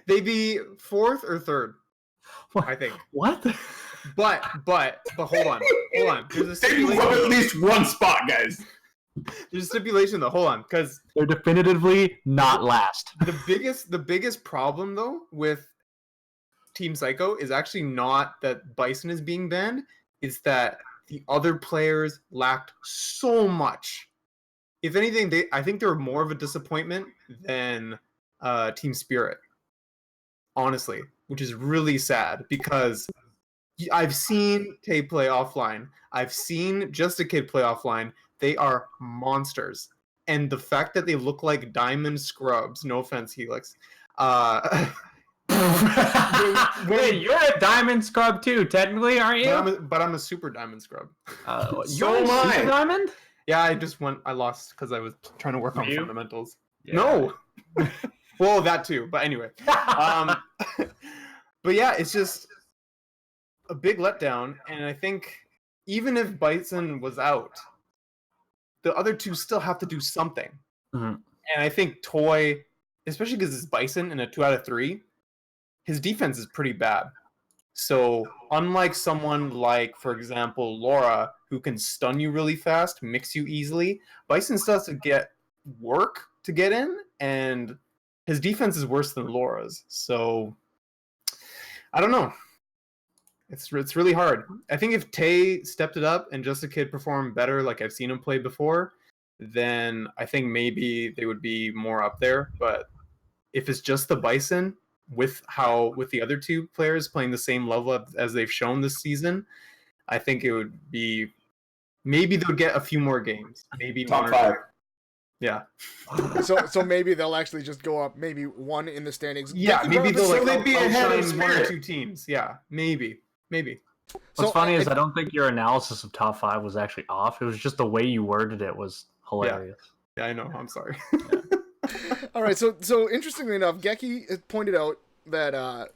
They'd be 4th or 3rd, I think. What? But hold on. There's a They move stipulation. up at least one spot, guys. There's a stipulation though. Hold on, because They're definitively not last. the biggest problem though with Team Psycho is actually not that Bison is being banned. It's that the other players lacked so much. If anything, I think they were more of a disappointment than Team Spirit. Honestly, which is really sad because I've seen Tay play offline. I've seen Just a Kid play offline. They are monsters. And the fact that they look like diamond scrubs, no offense, Helix. Wait, you're a diamond scrub too, technically, aren't you? But I'm a super diamond scrub. You're a am I. super diamond? Yeah, I lost because I was trying to work on You? fundamentals. Yeah. No. Well, that too. But anyway. But yeah, it's just a big letdown. And I think even if Bison was out, the other two still have to do something. Mm-hmm. And I think Toy, especially because it's Bison in a 2 out of 3, his defense is pretty bad. So unlike someone like, for example, Laura, who can stun you really fast, mix you easily, Bison still has to get work to get in, and his defense is worse than Laura's. So I don't know. It's really hard. I think if Tay stepped it up and Just a Kid performed better, like I've seen him play before, then I think maybe they would be more up there. But if it's just the Bison with the other two players playing the same level as they've shown this season, I think it would be maybe they'll get a few more games. Maybe Top 1 or 5. 2. Yeah. So maybe they'll actually just go up maybe 1 in the standings. Yeah, maybe they'll so they'd be ahead of outshine 1 or Spirit. 2 teams. Yeah, maybe. What's funny is I don't think your analysis of top 5 was actually off. It was just the way you worded it was hilarious. Yeah, I know. I'm sorry. All right, so interestingly enough, Geki pointed out that,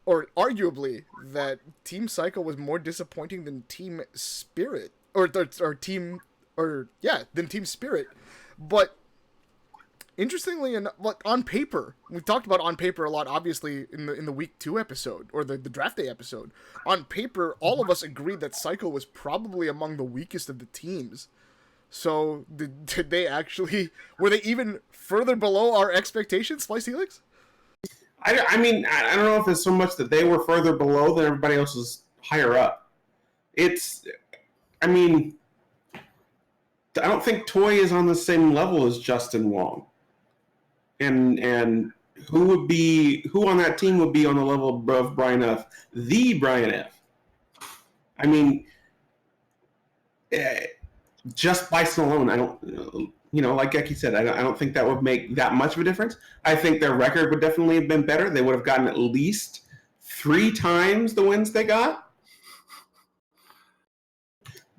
or arguably, that Team Psycho was more disappointing than Team Spirit, than Team Spirit. But interestingly enough, on paper, we talked about on paper a lot, obviously in the week 2 episode or the draft day episode. On paper, all of us agreed that Psycho was probably among the weakest of the teams. So did they actually, were they even further below our expectations, SplicedHelix? I mean, I don't know if it's so much that they were further below than everybody else was higher up. I don't think Toy is on the same level as Justin Wong. And who on that team would be on the level above Brian F? The Brian F. I mean, just Bison alone, I don't, like Geki said, I don't think that would make that much of a difference. I think their record would definitely have been better. They would have gotten at least 3 times the wins they got.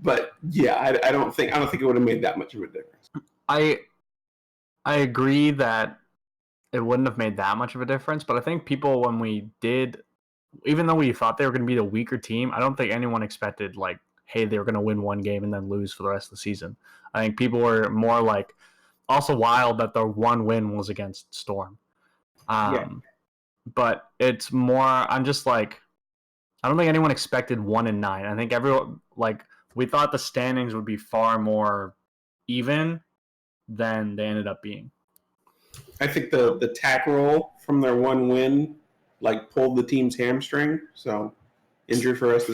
But yeah, I don't think it would have made that much of a difference. I agree that it wouldn't have made that much of a difference, but I think people, when we did, even though we thought they were going to be the weaker team, I don't think anyone expected, like, hey, they were going to win one game and then lose for the rest of the season. I think people were more like, also wild that the one win was against Storm. But it's more, I'm just like, I don't think anyone expected 1-9. I think everyone, like, we thought the standings would be far more even than they ended up being. I think the tack roll from their one win like pulled the team's hamstring, so injured for us.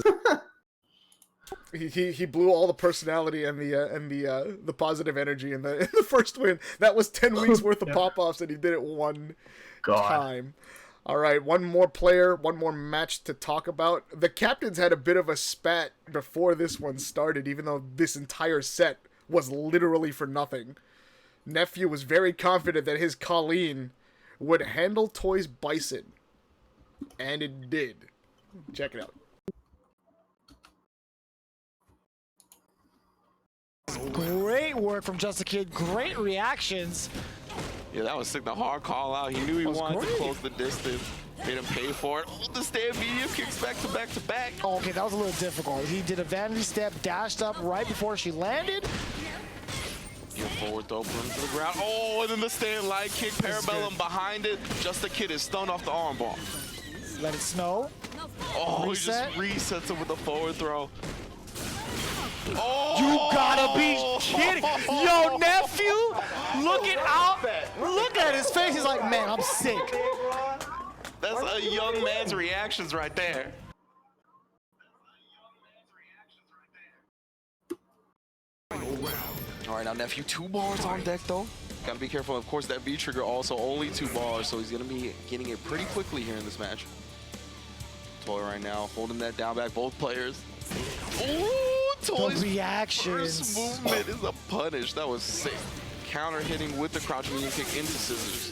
He blew all the personality and the positive energy in the first win. That was 10 weeks worth of pop-offs, and he did it one time. All right, one more player, one more match to talk about. The captains had a bit of a spat before this one started, even though this entire set was literally for nothing. Nephew was very confident that his Colleen would handle Toys Bison, and it did. Check it out. Great work from Just a Kid. Great reactions. Yeah, that was sick. The hard call out. He knew he wanted to close the distance. Made him pay for it. Oh, the stand medium kicks back to back to back. Oh, okay, that was a little difficult. He did a vanity step, dashed up right before she landed. Get forward throw, put him to the ground. Oh, and then the stand light kick. Parabellum behind it. Just a Kid is stunned off the armbar. Let it snow. Oh, Reset. He just resets it with a forward throw. Oh! You gotta be kidding. Yo, Nephew, looking out. Look at his face. He's like, man, I'm sick. That's a young man's reactions right there. All right, now Nephew, 2 bars on deck though. Gotta be careful. Of course, that V trigger also only 2 bars, so he's gonna be getting it pretty quickly here in this match. Toy right now, holding that down back, both players. Ooh! Toys' reactions. First movement is a punish. That was sick. Counter hitting with the crouch medium kick into scissors.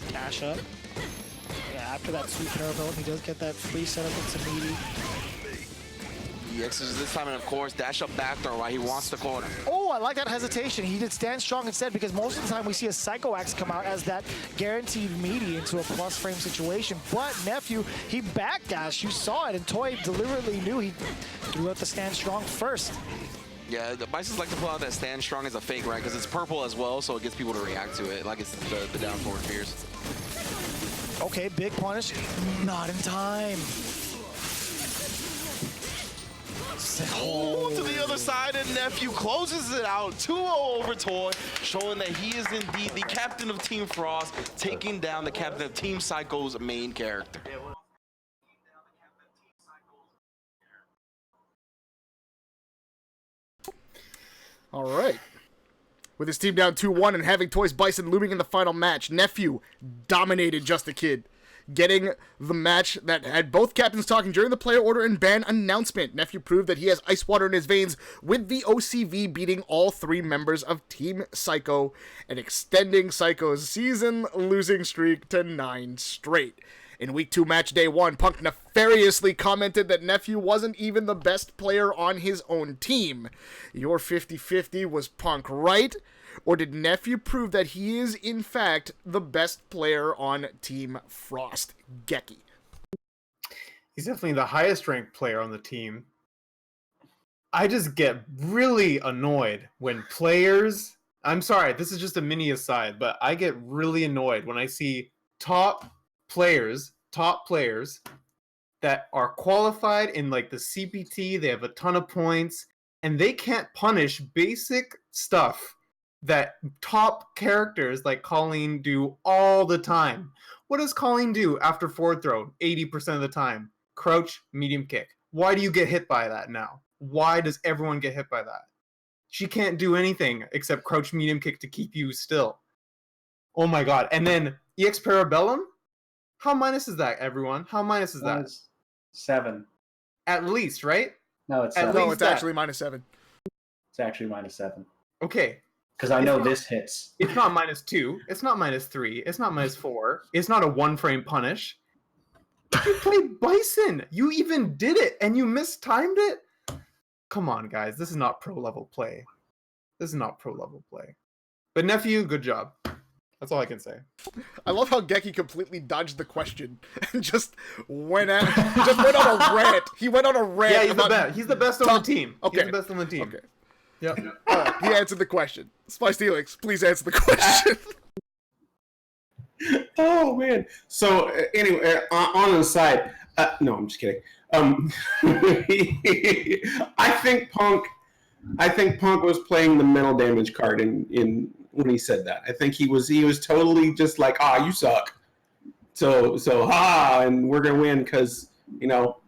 Dash up. Yeah, after that sweet parabellum, he does get that free setup into meaty. He exits this time, and of course, dash up back throw, right? He wants the corner. Oh, I like that hesitation. He did stand strong instead, because most of the time we see a Psycho Axe come out as that guaranteed meaty into a plus frame situation. But Nephew, he backdashed. You saw it, and Toy deliberately knew he let the stand strong first. Yeah, the Bisons like to pull out that stand strong as a fake, right? Because it's purple as well, so it gets people to react to it, like it's the down forward fears. Okay, big punish. Not in time. Oh, to the other side, and Nephew closes it out. 2-0 over Toy, showing that he is indeed the captain of Team Frost, taking down the captain of Team Psycho's main character. All right. With his team down 2-1 and having Toys Bison looming in the final match, Nephew dominated Just a Kid, getting the match that had both captains talking during the player order and ban announcement. Nephew proved that he has ice water in his veins, with the OCV beating all 3 members of Team Psycho and extending Psycho's season losing streak to 9 straight. In Week 2 Match Day 1, Punk nefariously commented that Nephew wasn't even the best player on his own team. Your 50-50, was Punk right? Or did Nephew prove that he is, in fact, the best player on Team Frost? Geki. He's definitely the highest ranked player on the team. I just get really annoyed when players... I'm sorry, this is just a mini aside, but I get really annoyed when I see top players that are qualified in like the CPT, they have a ton of points, and they can't punish basic stuff that top characters like Colleen do all the time. What does Colleen do after forward throw 80% of the time? Crouch, medium kick. Why do you get hit by that now? Why does everyone get hit by that? She can't do anything except crouch, medium kick to keep you still. Oh my god. And then EX Parabellum? How minus is that, everyone? How minus is that? 7. At least, right? No, it's At 7. No, it's actually -7. It's actually -7. Okay. because I know this hits. It's not -2. It's not -3. It's not -4. It's not a 1-frame punish. You played Bison. You even did it, and you mistimed it. Come on, guys. This is not pro level play. This is not pro level play. But Nephew, good job. That's all I can say. I love how Geki completely dodged the question and just went on a rant. He went on a rant. Yeah, he's the best. He's the best on the team. Okay. He's the best on the team. Okay. Yep. He answered the question. SplicedHelix, please answer the question. Oh man. So anyway, on the side, no, I'm just kidding. I think Punk was playing the mental damage card in when he said that. I think he was totally just like, you suck. So and we're gonna win because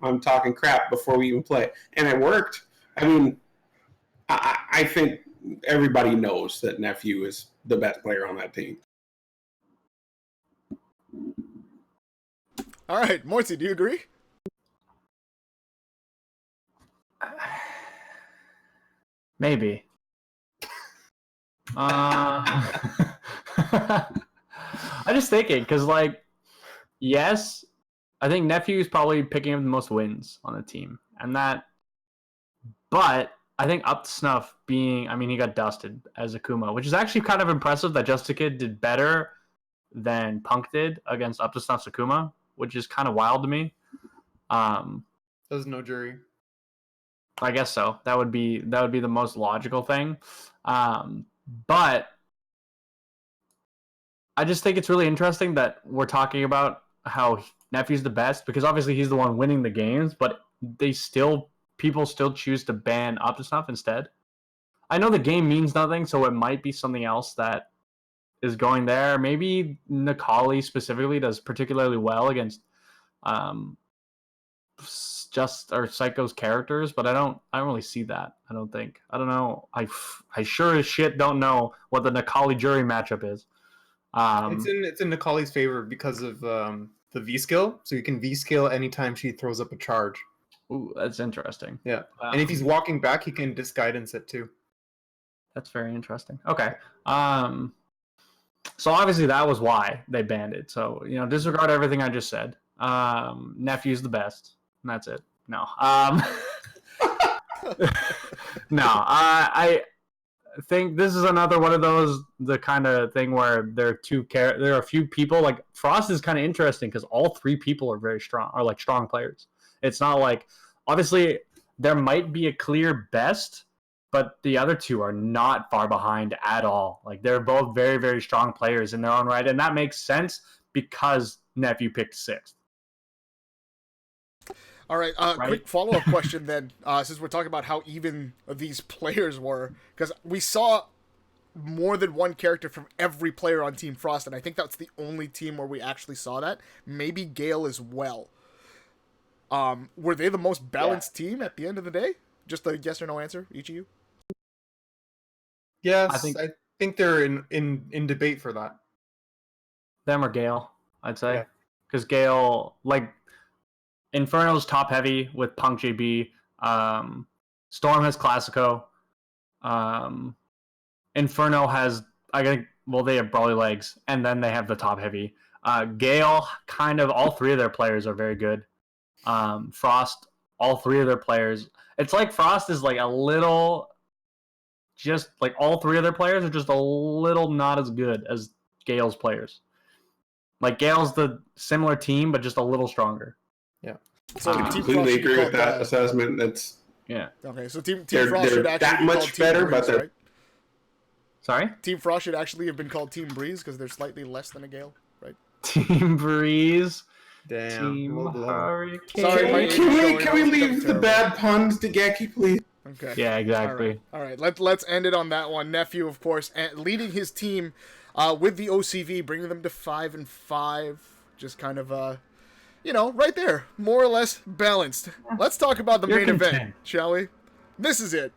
I'm talking crap before we even play, and it worked. I mean, I think everybody knows that Nephew is the best player on that team. All right, Mortsy, do you agree? Maybe. I'm just thinking, because, yes, I think Nephew's probably picking up the most wins on the team. But I think Up to Snuff he got dusted as Akuma, which is actually kind of impressive that Justikid did better than Punk did against Up to Snuff's Akuma, which is kind of wild to me. There's no jury. I guess so. That would be the most logical thing. But I just think it's really interesting that we're talking about how Nephew's the best, because obviously he's the one winning the games, but people still choose to ban Up to Snuff instead. I know the game means nothing, so it might be something else that is going there. Maybe Nikali specifically does particularly well against Psycho's characters, but I don't really see that. I don't know. I sure as shit don't know what the Nikali jury matchup is. It's in Nikali's favor because of the V skill, so you can V skill anytime she throws up a charge. Ooh, that's interesting. Yeah, and if he's walking back, he can disguidance it too. That's very interesting. Okay. So obviously that was why they banned it. So disregard everything I just said. Nephew's the best. And that's it. No. No. I think this is another one of the kind of thing where there are a few people. Like Frost is kind of interesting because all three people are very strong, are like strong players. It's not like, obviously there might be a clear best, but the other two are not far behind at all. Like they're both very, very strong players in their own right, and that makes sense because Nephew picked 6th. All right, quick follow-up question then, since we're talking about how even these players were, because we saw more than one character from every player on Team Frost, and I think that's the only team where we actually saw that. Maybe Gale as well. Were they the most balanced team at the end of the day? Just a yes or no answer, each of you? Yes, I think they're in debate for that. Them or Gale, I'd say. Because Gale, Inferno's top heavy with Punk JB. Storm has Classico. Inferno has, they have Brawly Legs, and then they have the top heavy. Gale, kind of, all three of their players are very good. Frost, all three of their players. It's like Frost is a little, just all three of their players are just a little not as good as Gale's players. Gale's the similar team, but just a little stronger. Yeah. So I completely agree with that assessment. That's okay. So Team they're Frost should actually that be much called Team better, Breeze, but they're right? Sorry? Team Frost should actually have been called Team Breeze because they're slightly less than a Gale, right? Team Breeze. Damn. Team Hurricane. Sorry, can we leave the bad puns to Geki, please? Okay. Yeah, exactly. All right. Let's end it on that one. Nephew, of course, leading his team with the OCV, bringing them to 5-5. Just kind of right there, more or less balanced. Let's talk about the main event, shall we? This is it.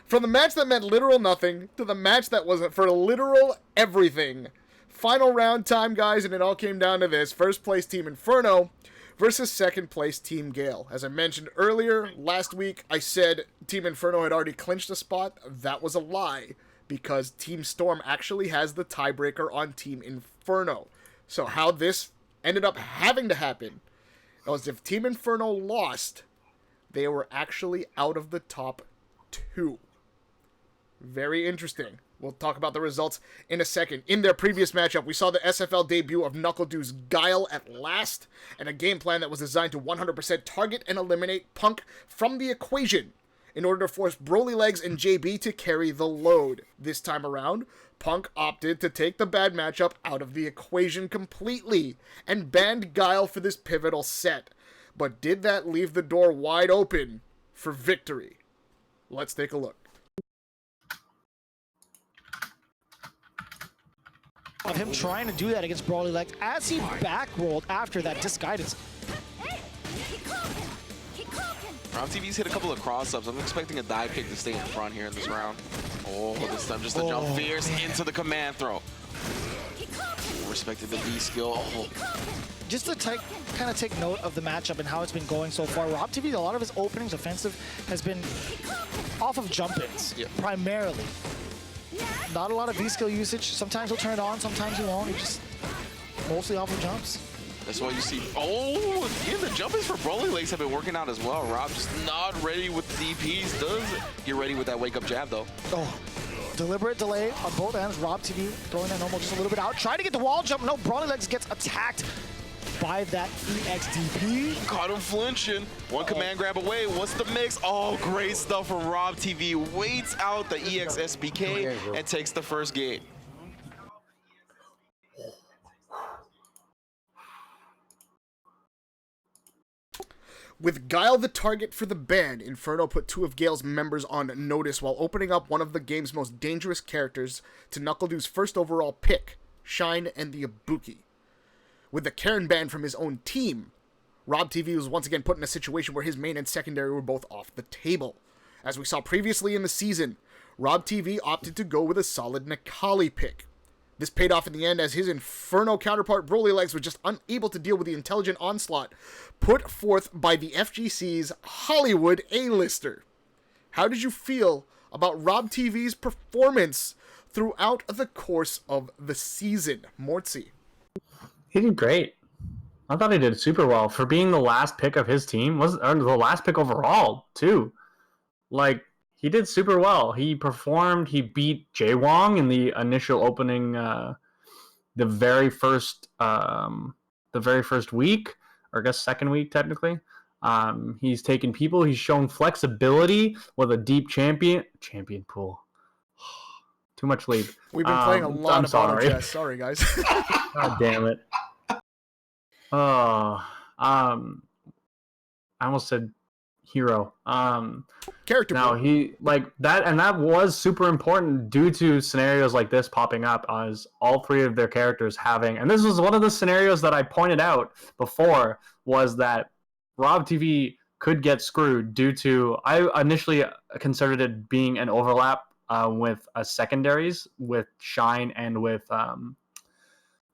From the match that meant literal nothing to the match that wasn't for literal everything. Final round time, guys, and it all came down to this. First place Team Inferno versus second place Team Gale. As I mentioned earlier, last week I said Team Inferno had already clinched a spot. That was a lie. because Team Storm actually has the tiebreaker on Team Inferno. So how this ended up having to happen was if Team Inferno lost, they were actually out of the top 2. Very interesting. We'll talk about the results in a second. In their previous matchup, we saw the SFL debut of NuckleDu's Guile at last, and a game plan that was designed to 100% target and eliminate Punk from the equation in order to force Broly Legs and JB to carry the load. This time around, Punk opted to take the bad matchup out of the equation completely and banned Guile for this pivotal set. But did that leave the door wide open for victory? Let's take a look. Of him trying to do that against Broly Legs as he back rolled after that disguidance. Rob TV's hit a couple of cross-ups. I'm expecting a dive kick to stay in front here in this round. Oh, this time just a jump fierce into the command throw. Respected the B skill. Oh. Just to kind of take note of the matchup and how it's been going so far, Rob TV, a lot of his openings offensive has been off of jump-ins, primarily. Not a lot of V-skill usage. Sometimes he'll turn it on, sometimes he won't. He's just mostly off of jumps. That's why you see, again, the jump-ins for Broly Legs have been working out as well. Rob just not ready with the DPs. Does get ready with that wake-up jab, though. Oh, deliberate delay on both ends. Rob TV throwing that normal just a little bit out. Trying to get the wall jump. No, Broly Legs gets attacked by that EXDP. Caught him flinching. One command grab away. What's the mix? Oh, great stuff from Rob TV. Waits out the EX SBK and takes the first game. With Guile the target for the ban, Inferno put 2 of Gale's members on notice while opening up one of the game's most dangerous characters to NuckleDu's first overall pick, Shine and the Ibuki. With the Karen ban from his own team, Rob TV was once again put in a situation where his main and secondary were both off the table. As we saw previously in the season, Rob TV opted to go with a solid Necalli pick. This paid off in the end as his Inferno counterpart Broly Legs was just unable to deal with the intelligent onslaught put forth by the FGC's Hollywood A-lister. How did you feel about Rob TV's performance throughout the course of the season? Mortsy. He did great. I thought he did super well for being the last pick of his team. Or the last pick overall, too. Like, he did super well. He performed. He beat Jay Wong in the initial opening, the very first week, or I guess second week technically. He's taken people. He's shown flexibility with a deep champion pool. Too much lead. We've been playing a lot of auto chess. Sorry, guys. God damn it. Oh, I almost said hero. Character. Now he like that, and that was super important due to scenarios like this popping up as all 3 of their characters having. And this was one of the scenarios that I pointed out before, was that Rob TV could get screwed due to, I initially considered it being an overlap with secondaries with Shine and with Rob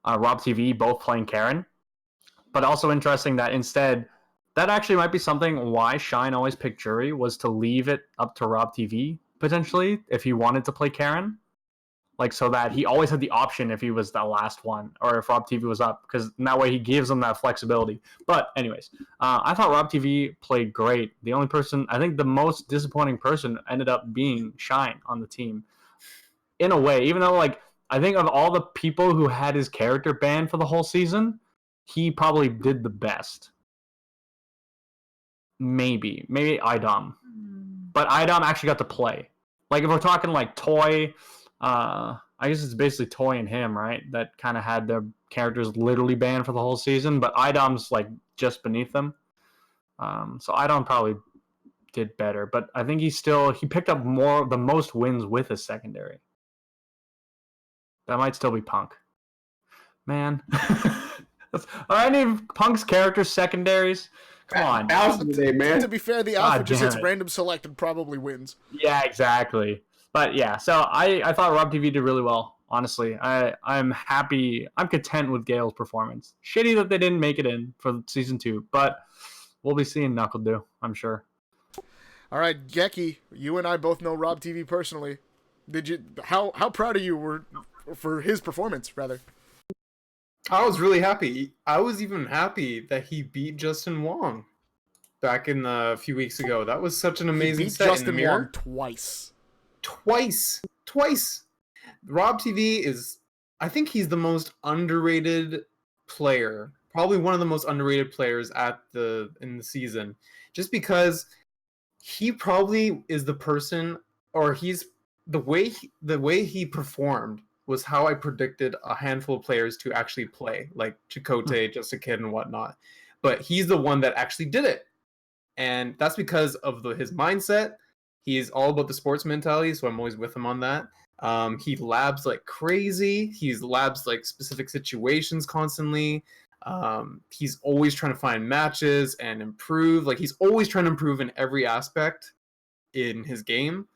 TV both playing Karen. But also interesting that instead, that actually might be something why Shine always picked Jury, was to leave it up to Rob TV, potentially, if he wanted to play Karen. Like, so that he always had the option if he was the last one, or if Rob TV was up, because in that way he gives him that flexibility. But anyways, I thought Rob TV played great. The only person, I think the most disappointing person ended up being Shine on the team. In a way, even though, like, I think of all the people who had his character banned for the whole season, he probably did the best. Maybe IDOM. But IDOM actually got to play. Like, if we're talking like Toy, I guess it's basically Toy and him, right? That kind of had their characters literally banned for the whole season, but IDOM's like just beneath them. So IDOM probably did better, but I think he picked up the most wins with his secondary. That might still be Punk. Man. I need Punk's characters secondaries. Come on. Today, man. To be fair, the alpha just hits random select and probably wins. Yeah, exactly. But yeah, so I thought Rob TV did really well, honestly. I'm happy. I'm content with Gale's performance. Shitty that they didn't make it in for season 2, but we'll be seeing Knuckle do, I'm sure. All right, Geki, you and I both know Rob TV personally. How proud of you were for his performance, rather? I was really happy. I was even happy that he beat Justin Wong back in a few weeks ago. That was such an amazing He beat set Justin in the mirror. Wong twice. Twice. Rob TV is, I think he's the most underrated player, probably one of the most underrated players in the season, just because he probably is the person, or he's the way he performed was how I predicted a handful of players to actually play, like Chakotay, Just a Kid, and whatnot. But he's the one that actually did it, and that's because of his mindset. He's all about the sports mentality, so I'm always with him on that. He labs like crazy. He's labs like specific situations constantly. He's always trying to find matches and improve. Like, he's always trying to improve in every aspect in his game.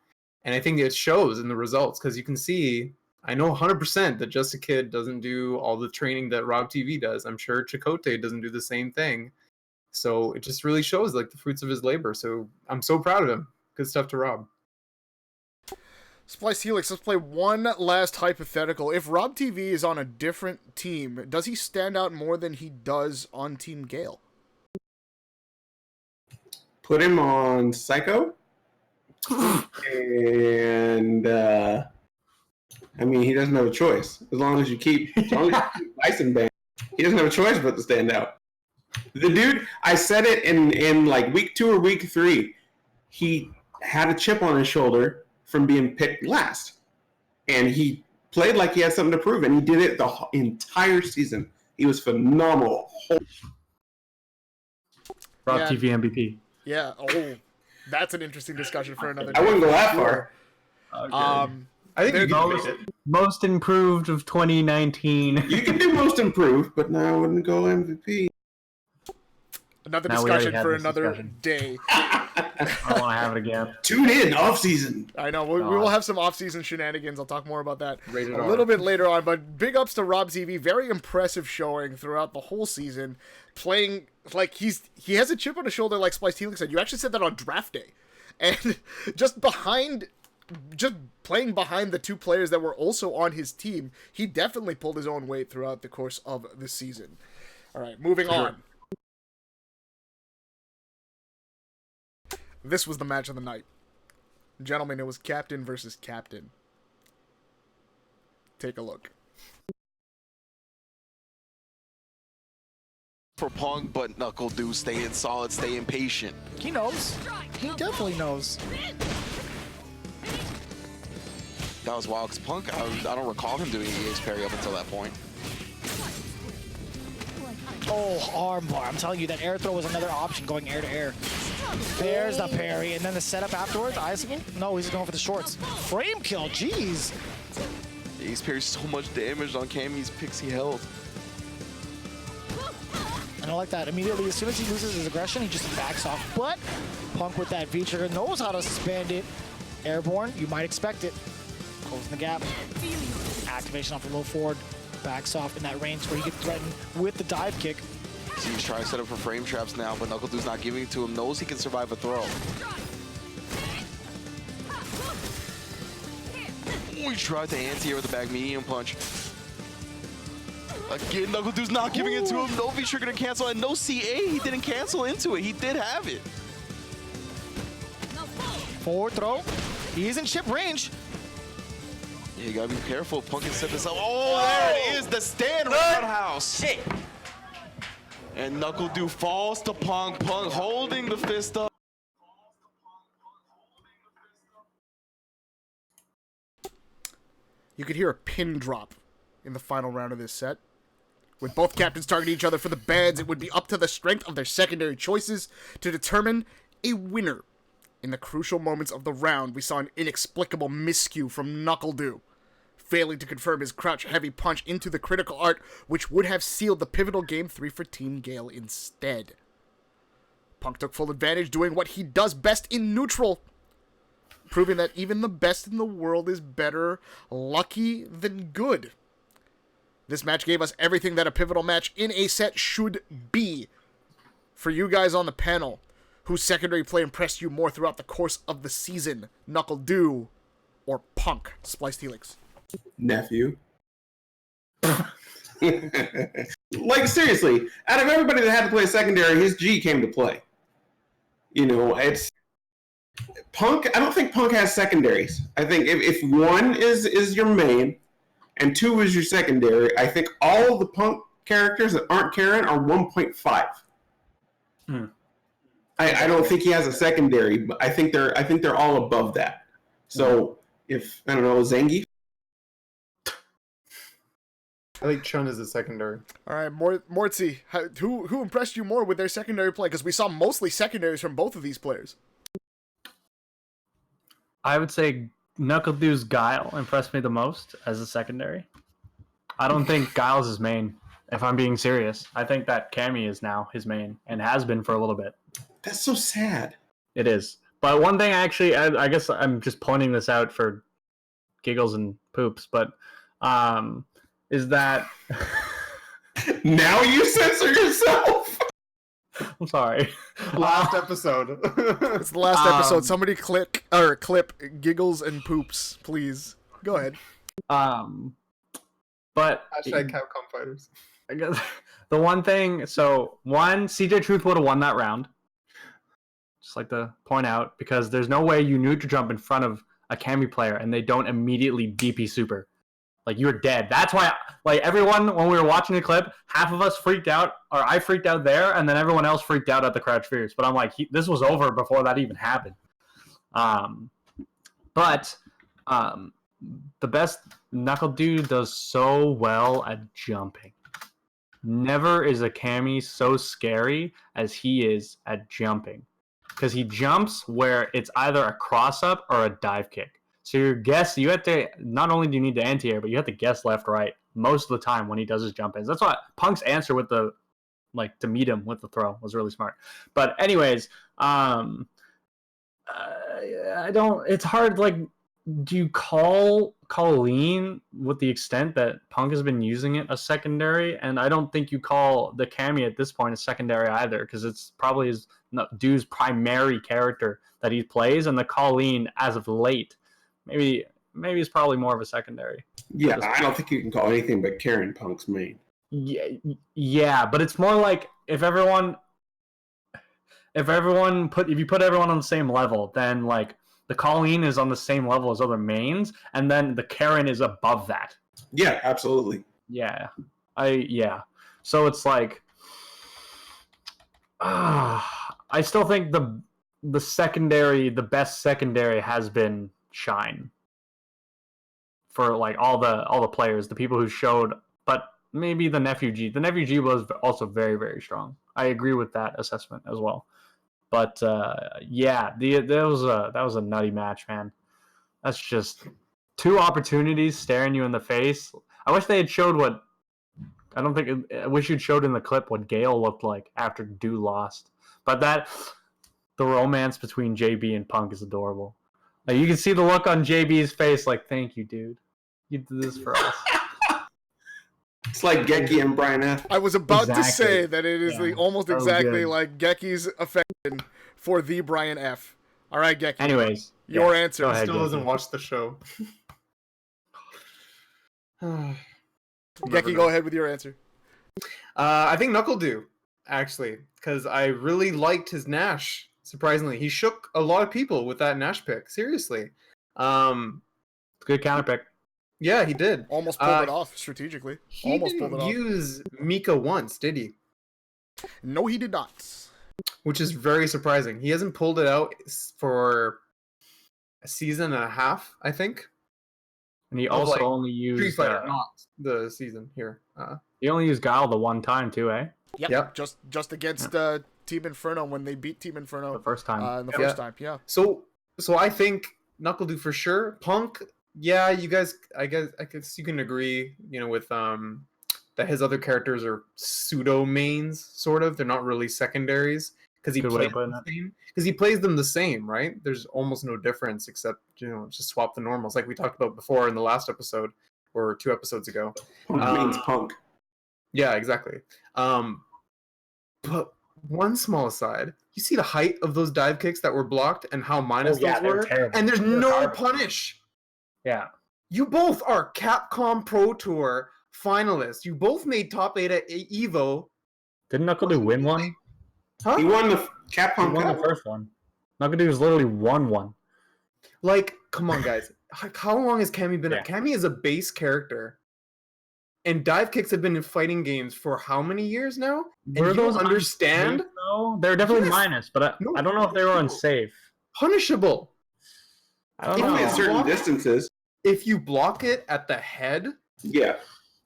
And I think it shows in the results, because you can see, I know 100% that Just a Kid doesn't do all the training that Rob TV does. I'm sure Chakotay doesn't do the same thing. So it just really shows like the fruits of his labor. So I'm so proud of him. Good stuff to Rob. SplicedHelix, let's play one last hypothetical. If Rob TV is on a different team, does he stand out more than he does on Team Gale? Put him on Psycho. And I mean, he doesn't have a choice. As long as you keep Bison banned, he doesn't have a choice but to stand out. The dude, I said it in like week 2 or week 3, he had a chip on his shoulder from being picked last. And he played like he had something to prove, and he did it the entire season. He was phenomenal. Rob TV MVP. Yeah. Oh, that's an interesting discussion for another day. I wouldn't go that far. I think you can most improved of 2019. You can do most improved, but no, I wouldn't go MVP. Another Now we discussion already had for this another discussion. day. I don't want to have it again. Tune in off season. I know, we will have some off-season shenanigans. I'll talk more about that Rated a R. little bit later on, but big ups to Rob TV. Very impressive showing throughout the whole season. Playing like he has a chip on his shoulder, like SplicedHelix said. You actually said that on draft day. And just playing behind the 2 players that were also on his team, he definitely pulled his own weight throughout the course of the season. All right, moving on. This was the match of the night. Gentlemen, it was captain versus captain. Take a look. For Punk, but Knuckle do staying solid, staying patient. He knows. He definitely knows. That was wild, because Punk, I don't recall him doing EX parry up until that point. Oh, armbar. I'm telling you, that air throw was another option, going air to air. There's the parry, and then the setup afterwards. Icicle? No, he's going for the shorts. Frame kill, jeez. EX parries so much damage on Cammy's pixie health. I don't like that. Immediately, as soon as he loses his aggression, he just backs off. But Punk with that V-trigger knows how to suspend it. Airborne, you might expect it. Closing the gap. Activation off the low forward. Backs off in that range where he gets threatened with the dive kick. See, he's trying to set up for frame traps now, but Knuckle Dude's not giving it to him. Knows he can survive a throw. He tried to anti-air with the back medium punch. Again, Knuckle Dude's not giving it to him. No V-trigger to cancel, and no CA. He didn't cancel into it. He did have it. Forward throw. He's in chip range. Yeah, you gotta be careful. Punk can set this up. Oh, there it is. The stand roundhouse. Shit. And Knuckle Dude falls to Punk. Punk holding the fist up. You could hear a pin drop in the final round of this set. With both captains targeting each other for the bans, it would be up to the strength of their secondary choices to determine a winner. In the crucial moments of the round, we saw an inexplicable miscue from Knuckle Dude, failing to confirm his crouch-heavy punch into the critical art, which would have sealed the pivotal Game 3 for Team Gale instead. Punk took full advantage, doing what he does best in neutral, proving that even the best in the world is better lucky than good. This match gave us everything that a pivotal match in a set should be. For you guys on the panel, whose secondary play impressed you more throughout the course of the season, Knuckle Dude or Punk, SplicedHelix? Nephew. Like, seriously, out of everybody that had to play secondary, his G came to play. You know, it's Punk. I don't think Punk has secondaries. I think if one is your main and two is your secondary, I think all of the Punk characters that aren't Karen are 1.5. I don't think he has a secondary, but I think they're all above that. So if I don't know, Zangief. I think Chun is a secondary. All right, Mortsy, who impressed you more with their secondary play? Because we saw mostly secondaries from both of these players. I would say NuckleDu's Guile impressed me the most as a secondary. I don't think Guile's his main, if I'm being serious. I think that Cammy is now his main, and has been for a little bit. That's so sad. It is. But one thing I guess I'm just pointing this out for giggles and poops, but is that... Now you censor yourself! I'm sorry. Last episode. It's the last episode. Somebody clip giggles and poops, please. Go ahead. But Hashtag Capcom Fighters. I guess the one thing, CJ Truth would have won that round. Just like to point out, because there's no way you neutral jump in front of a Cammy player and they don't immediately DP super. Like, you're dead. That's why, like, everyone, when we were watching the clip, half of us freaked out, or I freaked out there, and then everyone else freaked out at the Crouch Fierce. But I'm like, this was over before that even happened. But the best NuckleDu does so well at jumping. Never is a Cammy so scary as he is at jumping. Because he jumps where it's either a cross-up or a dive kick. So you have to, not only do you need to anti-air, but you have to guess left, right most of the time when he does his jump ins. That's why Punk's answer with to meet him with the throw was really smart. But anyways, it's hard, like, do you call Colleen with the extent that Punk has been using it a secondary? And I don't think you call the Cammy at this point a secondary either, because it's probably Du's primary character that he plays, and the Colleen as of late, maybe it's probably more of a secondary. Yeah, I don't think you can call anything but Karen Punk's main. Yeah, but it's more like if you put everyone on the same level, then like the Colleen is on the same level as other mains, and then the Karen is above that. Yeah, absolutely. Yeah. So it's like, I still think the secondary, the best secondary has been Shine. For like all the players, the people who showed, but maybe the Nephew G. The Nephew G was also very, very strong. I agree with that assessment as well. But that was a nutty match, man. That's just two opportunities staring you in the face. I wish they had showed I wish you'd showed in the clip what Gale looked like after Du lost. But the romance between JB and Punk is adorable. Like, you can see the look on JB's face, like, thank you, dude. You did this for us. It's like Geki and Brian F. I was about to say that it is almost exactly like Geki's affection for the Brian F. All right, Geki. Anyways, your answer. He still doesn't watch the show. Geki, go ahead with your answer. I think NuckleDu, actually, because I really liked his Nash. Surprisingly, he shook a lot of people with that Nash pick. Seriously, good counter pick. Yeah, he did. Almost pulled it off strategically. He didn't use Mika once, did he? No, he did not. Which is very surprising. He hasn't pulled it out for a season and a half, I think. And he also only used Street Fighter, not the season here. He only used Guile the one time too, eh? Yep. Just against Team Inferno when they beat Team Inferno the first time. Time, yeah. So I think NuckleDu for sure. Punk, yeah, you guys, I guess you can agree, with that his other characters are pseudo mains, sort of. They're not really secondaries because he plays them the same, right? There's almost no difference except just swap the normals, like we talked about before in the last episode or 2 episodes ago. Punk means Punk. Yeah, exactly. But one small aside, you see the height of those dive kicks that were blocked and how minus those were, and there's no punish. Yeah. You both are Capcom Pro Tour finalists. You both made top 8 at EVO. Didn't NuckleDu win one? Huh? He won the He Capcom won Cup. the first one. NuckleDu's literally won one. Like, come on, guys. How long has Cammy been? Yeah. Cammy is a base character. And dive kicks have been in fighting games for how many years now? And Were you those don't understand? No, they're definitely Yes. minus, but No. I don't know if they were unsafe. Punishable. I don't Only at know. certain distances. If you block it at the head, Yeah.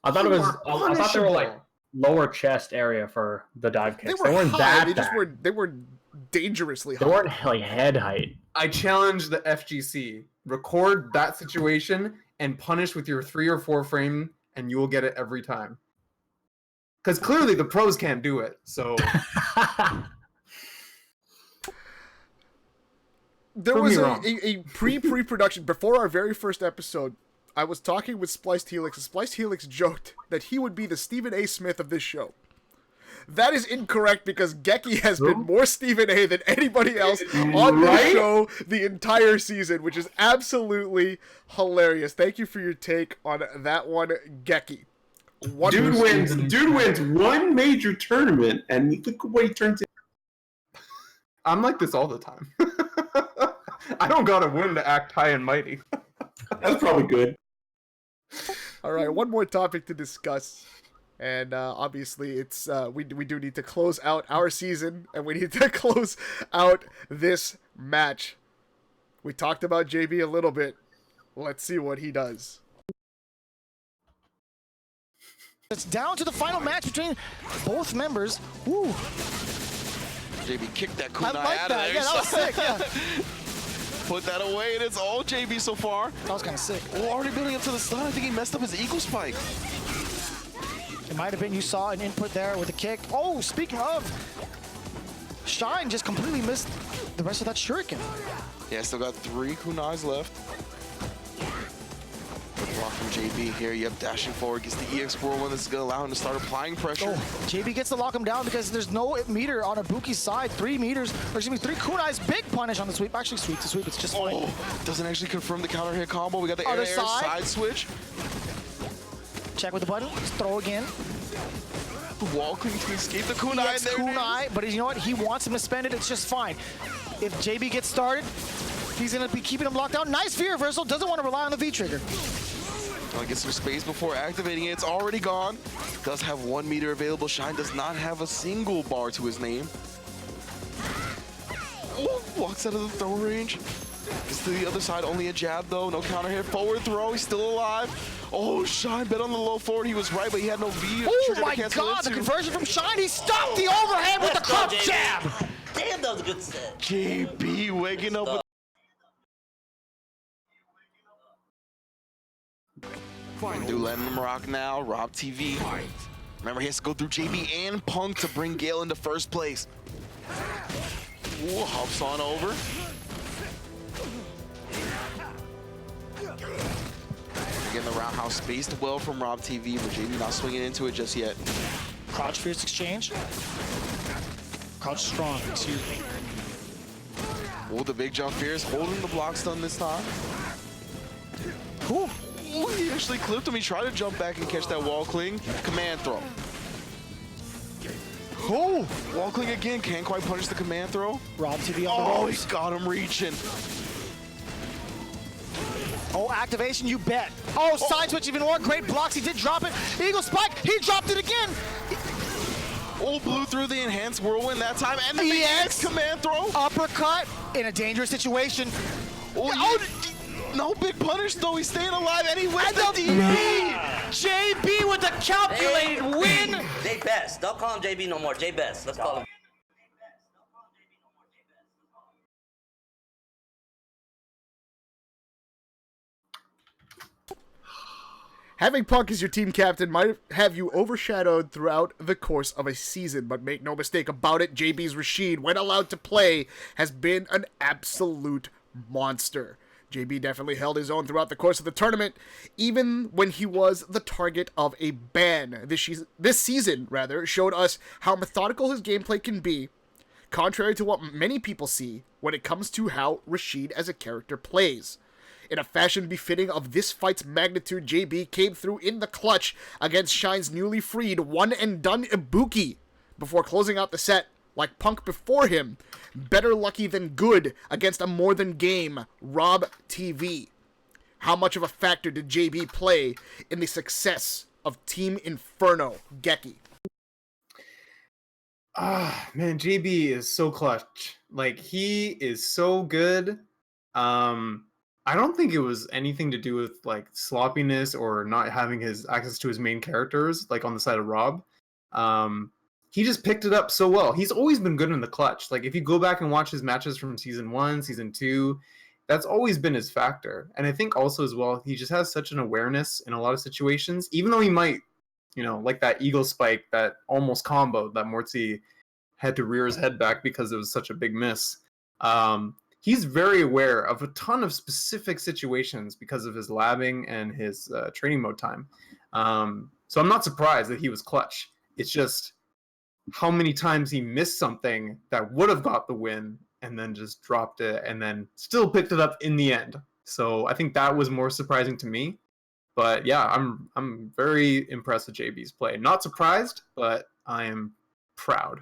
I thought it was. you are I thought they were like punishable. lower chest area for the dive They kicks. were weren't high. that They just bad. they were dangerously high. They weren't like head height. I challenge the FGC. Record that situation and punish with your 3 or 4 frame, and you will get it every time. Because clearly the pros can't do it. So There Prove was me a, wrong. a pre-production before our very first episode. I was talking with SplicedHelix, and SplicedHelix joked that he would be the Stephen A. Smith of this show. That is incorrect because Geki has been more Stephen A. than anybody else on this Right? show the entire season, which is absolutely hilarious. Thank you for your take on that one, Geki. Dude wins one major tournament, and look what he turns into. I'm like this all the time. I don't gotta win to act high and mighty. That's probably good. All right, one more topic to discuss, and obviously it's we do need to close out our season, and we need to close out this match. We talked about JB a little bit. Let's see what he does. It's down to the final match between both members. Woo. JB kicked that I kunai like out that. of there. Yeah, that was sick. Yeah, Put that away, and it's all JB so far. that was kind of sick. Oh, already building up to the stun. I think he messed up his eagle spike. It might have been you saw an input there with a kick. Oh, speaking of, Shine just completely missed the rest of that shuriken. Yeah, still got 3 kunais left. Good block from JB here. Yep, dashing forward, gets the EX whirlwind. This is going to allow him to start applying pressure. Oh, JB gets to lock him down because there's no meter on Ibuki's side. 3 meters, or excuse me, 3 kunais. Big punish on the sweep. Actually, sweep to sweep. It's just fine. Oh, doesn't actually confirm the counter hit combo. We got the Other air side. side switch. Check with the button. Let's throw again. Walking to escape the kunai. Yes, There it is. kunai, but you know what? He wants him to spend it. It's just fine. If JB gets started, he's going to be keeping him locked down. Nice fear reversal. Doesn't want to rely on the V-trigger. I'll get some space before activating it. It's already gone. Does have 1 meter available. Shine does not have a single bar to his name. Oh, walks out of the throw range. Gets to the other side. Only a jab, though. No counter hit. Forward throw. He's still alive. Oh, Shine bet on the low forward. He was right, but he had no V. Oh trigger to my cancel God, the into. conversion from Shine. He stopped the overhand with the Let's go, crop JB. jab. Damn, that was a good set. JB waking up with... Do letting him rock now. Rob TV. Remember, he has to go through JB and Punk to bring Gale into first place. Ooh, hops on over. Again, the roundhouse spaced well from Rob TV, but JB not swinging into it just yet. Crouch fierce exchange. Crouch strong, excuse me. Oh, the big jump fierce, holding the block stun this time. Cool. Ooh, he actually clipped him. He tried to jump back and catch that wall cling. Command throw. Oh, wall cling again. Can't quite punish the command throw. Rob TV on the Oh, ropes. he got him reaching. Oh, activation, you bet. Oh, side switch even more. Great blocks. He did drop it. Eagle spike. He dropped it again. Oh, blew through the enhanced whirlwind that time. And the EX. EX command throw. Uppercut in a dangerous situation. Oh, no big punish, though. He's staying alive. And he wins And the the DP. JB with the calculated win. J Best. Don't call him JB no more. J Best. Let's call him. Having Punk as your team captain might have you overshadowed throughout the course of a season, but make no mistake about it, JB's Rashid, when allowed to play, has been an absolute monster. JB definitely held his own throughout the course of the tournament, even when he was the target of a ban. This season, showed us how methodical his gameplay can be, contrary to what many people see when it comes to how Rashid as a character plays. In a fashion befitting of this fight's magnitude, JB came through in the clutch against Shine's newly freed one-and-done Ibuki before closing out the set like Punk before him. Better lucky than good against a more than game Rob TV. How much of a factor did JB play in the success of Team Inferno, Geki? Man, JB is so clutch. Like, he is so good. I don't think it was anything to do with like sloppiness or not having his access to his main characters, like on the side of Rob. He just picked it up so well. He's always been good in the clutch. Like, if you go back and watch his matches from season 1, season 2, that's always been his factor. And I think also as well, he just has such an awareness in a lot of situations, even though he might, like that eagle spike that almost comboed that Mortsy had to rear his head back because it was such a big miss. He's very aware of a ton of specific situations because of his labbing and his training mode time. So I'm not surprised that he was clutch. It's just how many times he missed something that would have got the win and then just dropped it and then still picked it up in the end. So I think that was more surprising to me. But yeah, I'm very impressed with JB's play. Not surprised, but I am proud.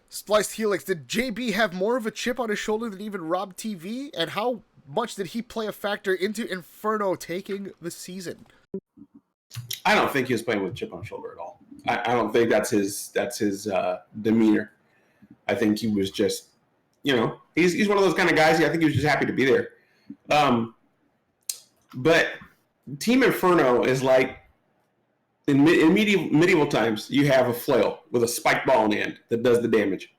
SplicedHelix, did JB have more of a chip on his shoulder than even Rob TV? And how much did he play a factor into Inferno taking the season? I don't think he was playing with a chip on his shoulder at all. I don't think that's his demeanor. I think he was just, he's one of those kind of guys. I think he was just happy to be there. But Team Inferno is like, in medieval times, you have a flail with a spiked ball in the end that does the damage.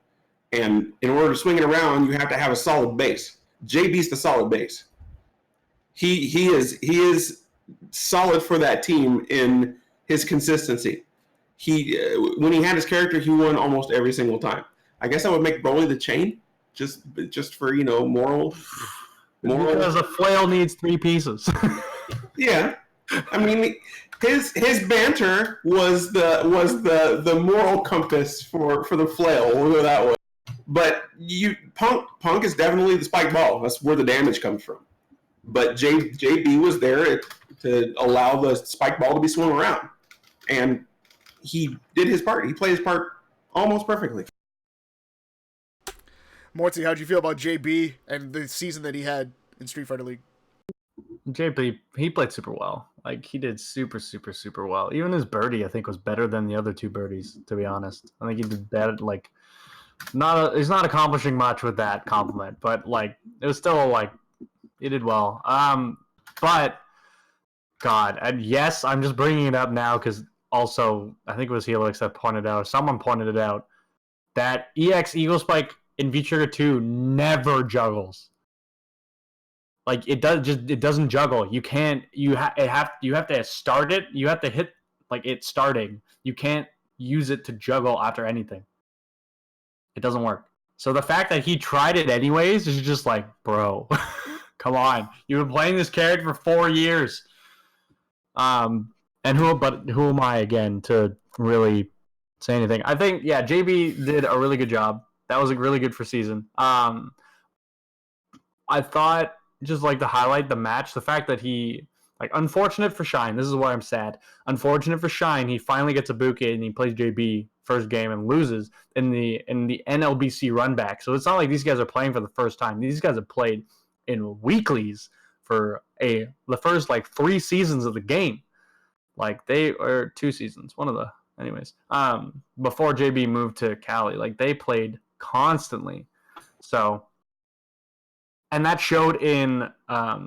And in order to swing it around, you have to have a solid base. JB's the solid base. He is solid for that team in his consistency. When he had his character, he won almost every single time. I guess I would make Broly the chain, just for moral. Because a flail needs 3 pieces. Yeah, I mean, his banter was the moral compass for the flail. We'll go that way. But Punk is definitely the spike ball. That's where the damage comes from. But JB was there to allow the spike ball to be swung around, and he did his part. He played his part almost perfectly. Mortsy, how'd you feel about JB and the season that he had in Street Fighter League? JB, he played super well. Like, he did super, super, super well. Even his birdie, I think, was better than the other 2 birdies, to be honest. I think he did that, like, he's not accomplishing much with that compliment, but, like, it was still, like, he did well. But, God, and yes, I'm just bringing it up now because also, I think it was Helix that pointed out, someone pointed it out, that EX Eagle Spike in V-Trigger 2 never juggles. Like, it doesn't juggle. You have to start it. You have to hit like it's starting. You can't use it to juggle after anything. It doesn't work. So the fact that he tried it anyways is just like, bro, come on. You've been playing this character for 4 years. And who am I again to really say anything? I think JB did a really good job. That was really good for season. I thought, just like to highlight the match, the fact that he, like, unfortunate for Shine, this is why I'm sad. Unfortunate for Shine, he finally gets a bouquet and he plays JB first game and loses in the NLBC run back. So it's not like these guys are playing for the first time. These guys have played in weeklies for the first like 3 seasons of the game. Like, they are 2 seasons, one of the anyways. Before JB moved to Cali, like, they played constantly. So, and that showed in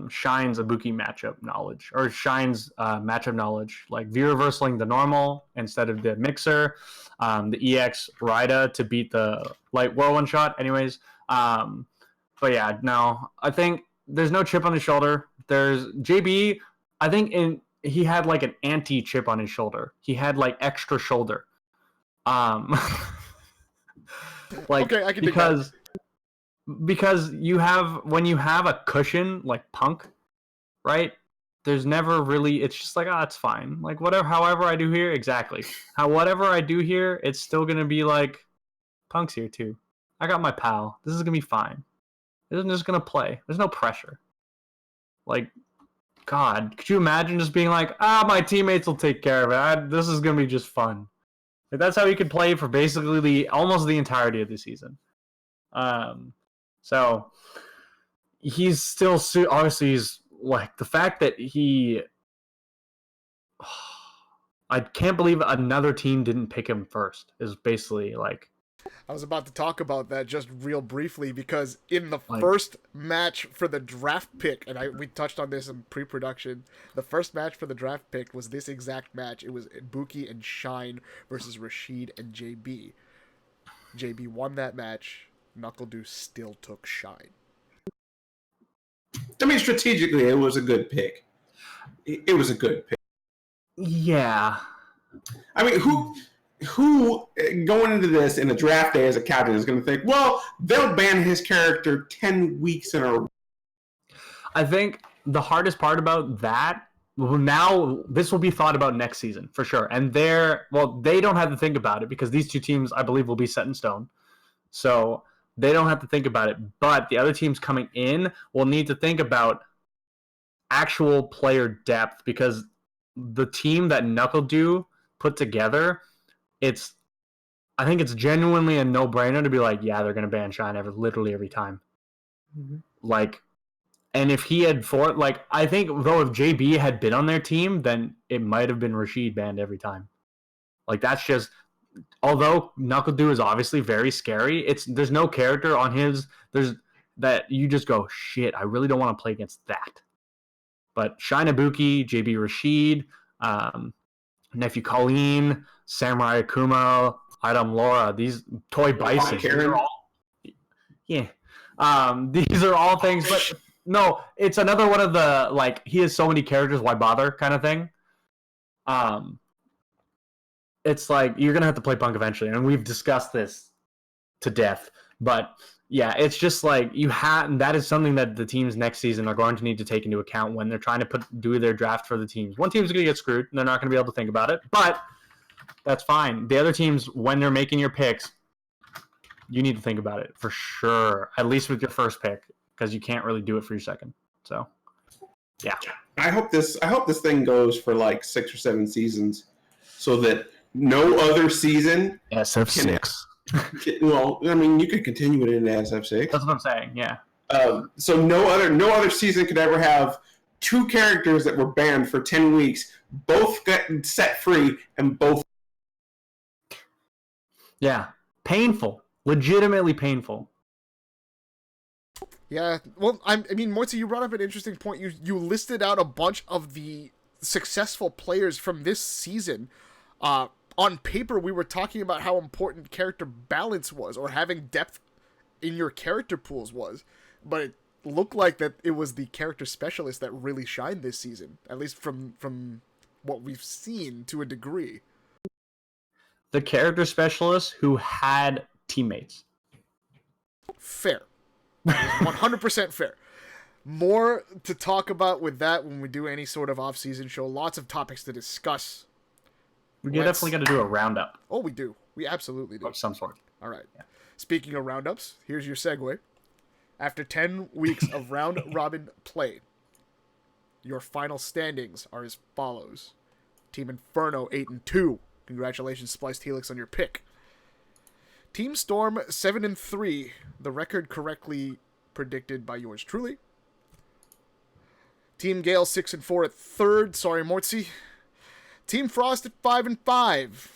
Shine's Ibuki matchup knowledge, or Shine's matchup knowledge, like V-reversaling the normal instead of the mixer, the EX Rida to beat the light whirlwind shot. Anyways, but yeah, no, I think there's no chip on his shoulder. There's JB, I think he had like an anti-chip on his shoulder. He had like extra shoulder. Like, okay, I can because when you have a cushion like Punk, right? There's never really, it's just like, it's fine. Like, however I do here, exactly. Whatever I do here, it's still gonna be like, Punk's here too. I got my pal. This is gonna be fine. They're just gonna play. There's no pressure. Like, God, could you imagine just being like, my teammates will take care of it. This is gonna be just fun. Like, that's how he could play for basically almost the entirety of the season. So he's still obviously he's like the fact that he. I can't believe another team didn't pick him first. Is basically like. I was about to talk about that just real briefly because in the first match for the draft pick, and we touched on this in pre-production, the first match for the draft pick was this exact match. It was Buki and Shine versus Rashid and JB. JB won that match. NuckleDu still took Shine. I mean, strategically, it was a good pick. It was a good pick. Yeah. I mean, who going into this in a draft day as a captain is going to think, well, they'll ban his character 10 weeks in a row. I think the hardest part about that, now this will be thought about next season for sure. And they don't have to think about it because these two teams, I believe, will be set in stone. So they don't have to think about it. But the other teams coming in will need to think about actual player depth because the team that NuckleDu put together, I think it's genuinely a no-brainer to be like, yeah, they're going to ban Shine literally every time. Mm-hmm. Like, and if he had I think though if JB had been on their team, then it might have been Rashid banned every time. Like that's just, although NuckleDu is obviously very scary, there's no character on that you just go, shit, I really don't want to play against that. But Shine Ibuki, JB Rashid, Nephew Colleen, Samurai Akuma, Idam Laura, these Toy Bison. Yeah. These are all things, but no, it's another one of the, like, he has so many characters, why bother kind of thing. It's like, you're going to have to play Punk eventually, and we've discussed this to death, but yeah, it's just like that is something that the teams next season are going to need to take into account when they're trying to do their draft for the teams. One team's going to get screwed, and they're not going to be able to think about it, but that's fine. The other teams, when they're making your picks, you need to think about it for sure, at least with your first pick, because you can't really do it for your second. So, yeah. I hope this thing goes for like 6 or 7 seasons, so that no other season SF6. Well, I mean, you could continue it into SF6. That's what I'm saying. Yeah. So no other season could ever have 2 characters that were banned for 10 weeks, both got set free, and both. Yeah, painful, legitimately painful. Yeah. Well, I mean, Mortsy, you brought up an interesting point. You listed out a bunch of the successful players from this season. On paper, we were talking about how important character balance was, or having depth in your character pools was, but it looked like that it was the character specialist that really shined this season, at least from what we've seen to a degree. The character specialist who had teammates. Fair. 100% fair. More to talk about with that when we do any sort of off-season show. Lots of topics to discuss. We definitely got to do a roundup. Oh, we do. We absolutely do. Of some sort. All right. Yeah. Speaking of roundups, here's your segue. After 10 weeks of round-robin play, your final standings are as follows. Team Inferno, 8-2. Congratulations, SplicedHelix, on your pick. Team Storm, 7-3. The record correctly predicted by yours truly. Team Gale, 6-4 at third. Sorry, Mortsy. Team Frost at 5-5.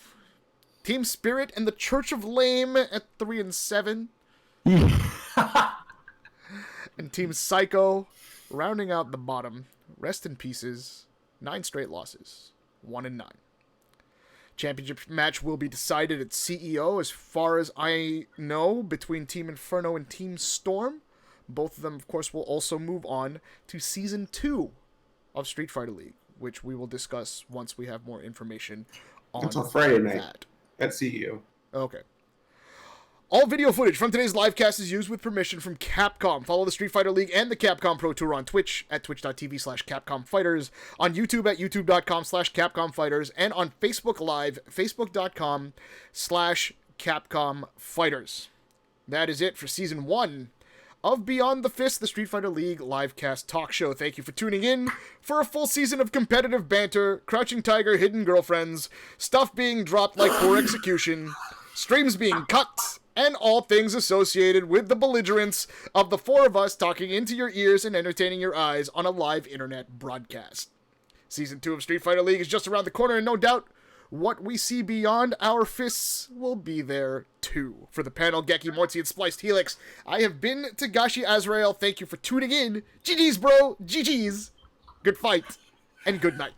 Team Spirit and the Church of Lame at 3-7. And Team Psycho rounding out the bottom. Rest in pieces. 9 straight losses. 1-9. Championship match will be decided at CEO, as far as I know, between Team Inferno and Team Storm. Both of them, of course, will also move on to Season 2 of Street Fighter League, which we will discuss once we have more information on That's on Friday night that. At CEO. Okay. All video footage from today's livecast is used with permission from Capcom. Follow the Street Fighter League and the Capcom Pro Tour on Twitch at twitch.tv/CapcomFighters, on YouTube at youtube.com/CapcomFighters, and on Facebook Live, facebook.com/CapcomFighters. That is it for Season 1 of Beyond the Fist, the Street Fighter League livecast talk show. Thank you for tuning in for a full season of competitive banter, Crouching Tiger, hidden girlfriends, stuff being dropped like poor execution, streams being cut, and all things associated with the belligerence of the four of us talking into your ears and entertaining your eyes on a live internet broadcast. Season 2 of Street Fighter League is just around the corner, and no doubt, what we see beyond our fists will be there too. For the panel, Geki, Mortsy, and SplicedHelix, I have been togashiazrael. Thank you for tuning in. GG's, bro. GG's. Good fight, and good night.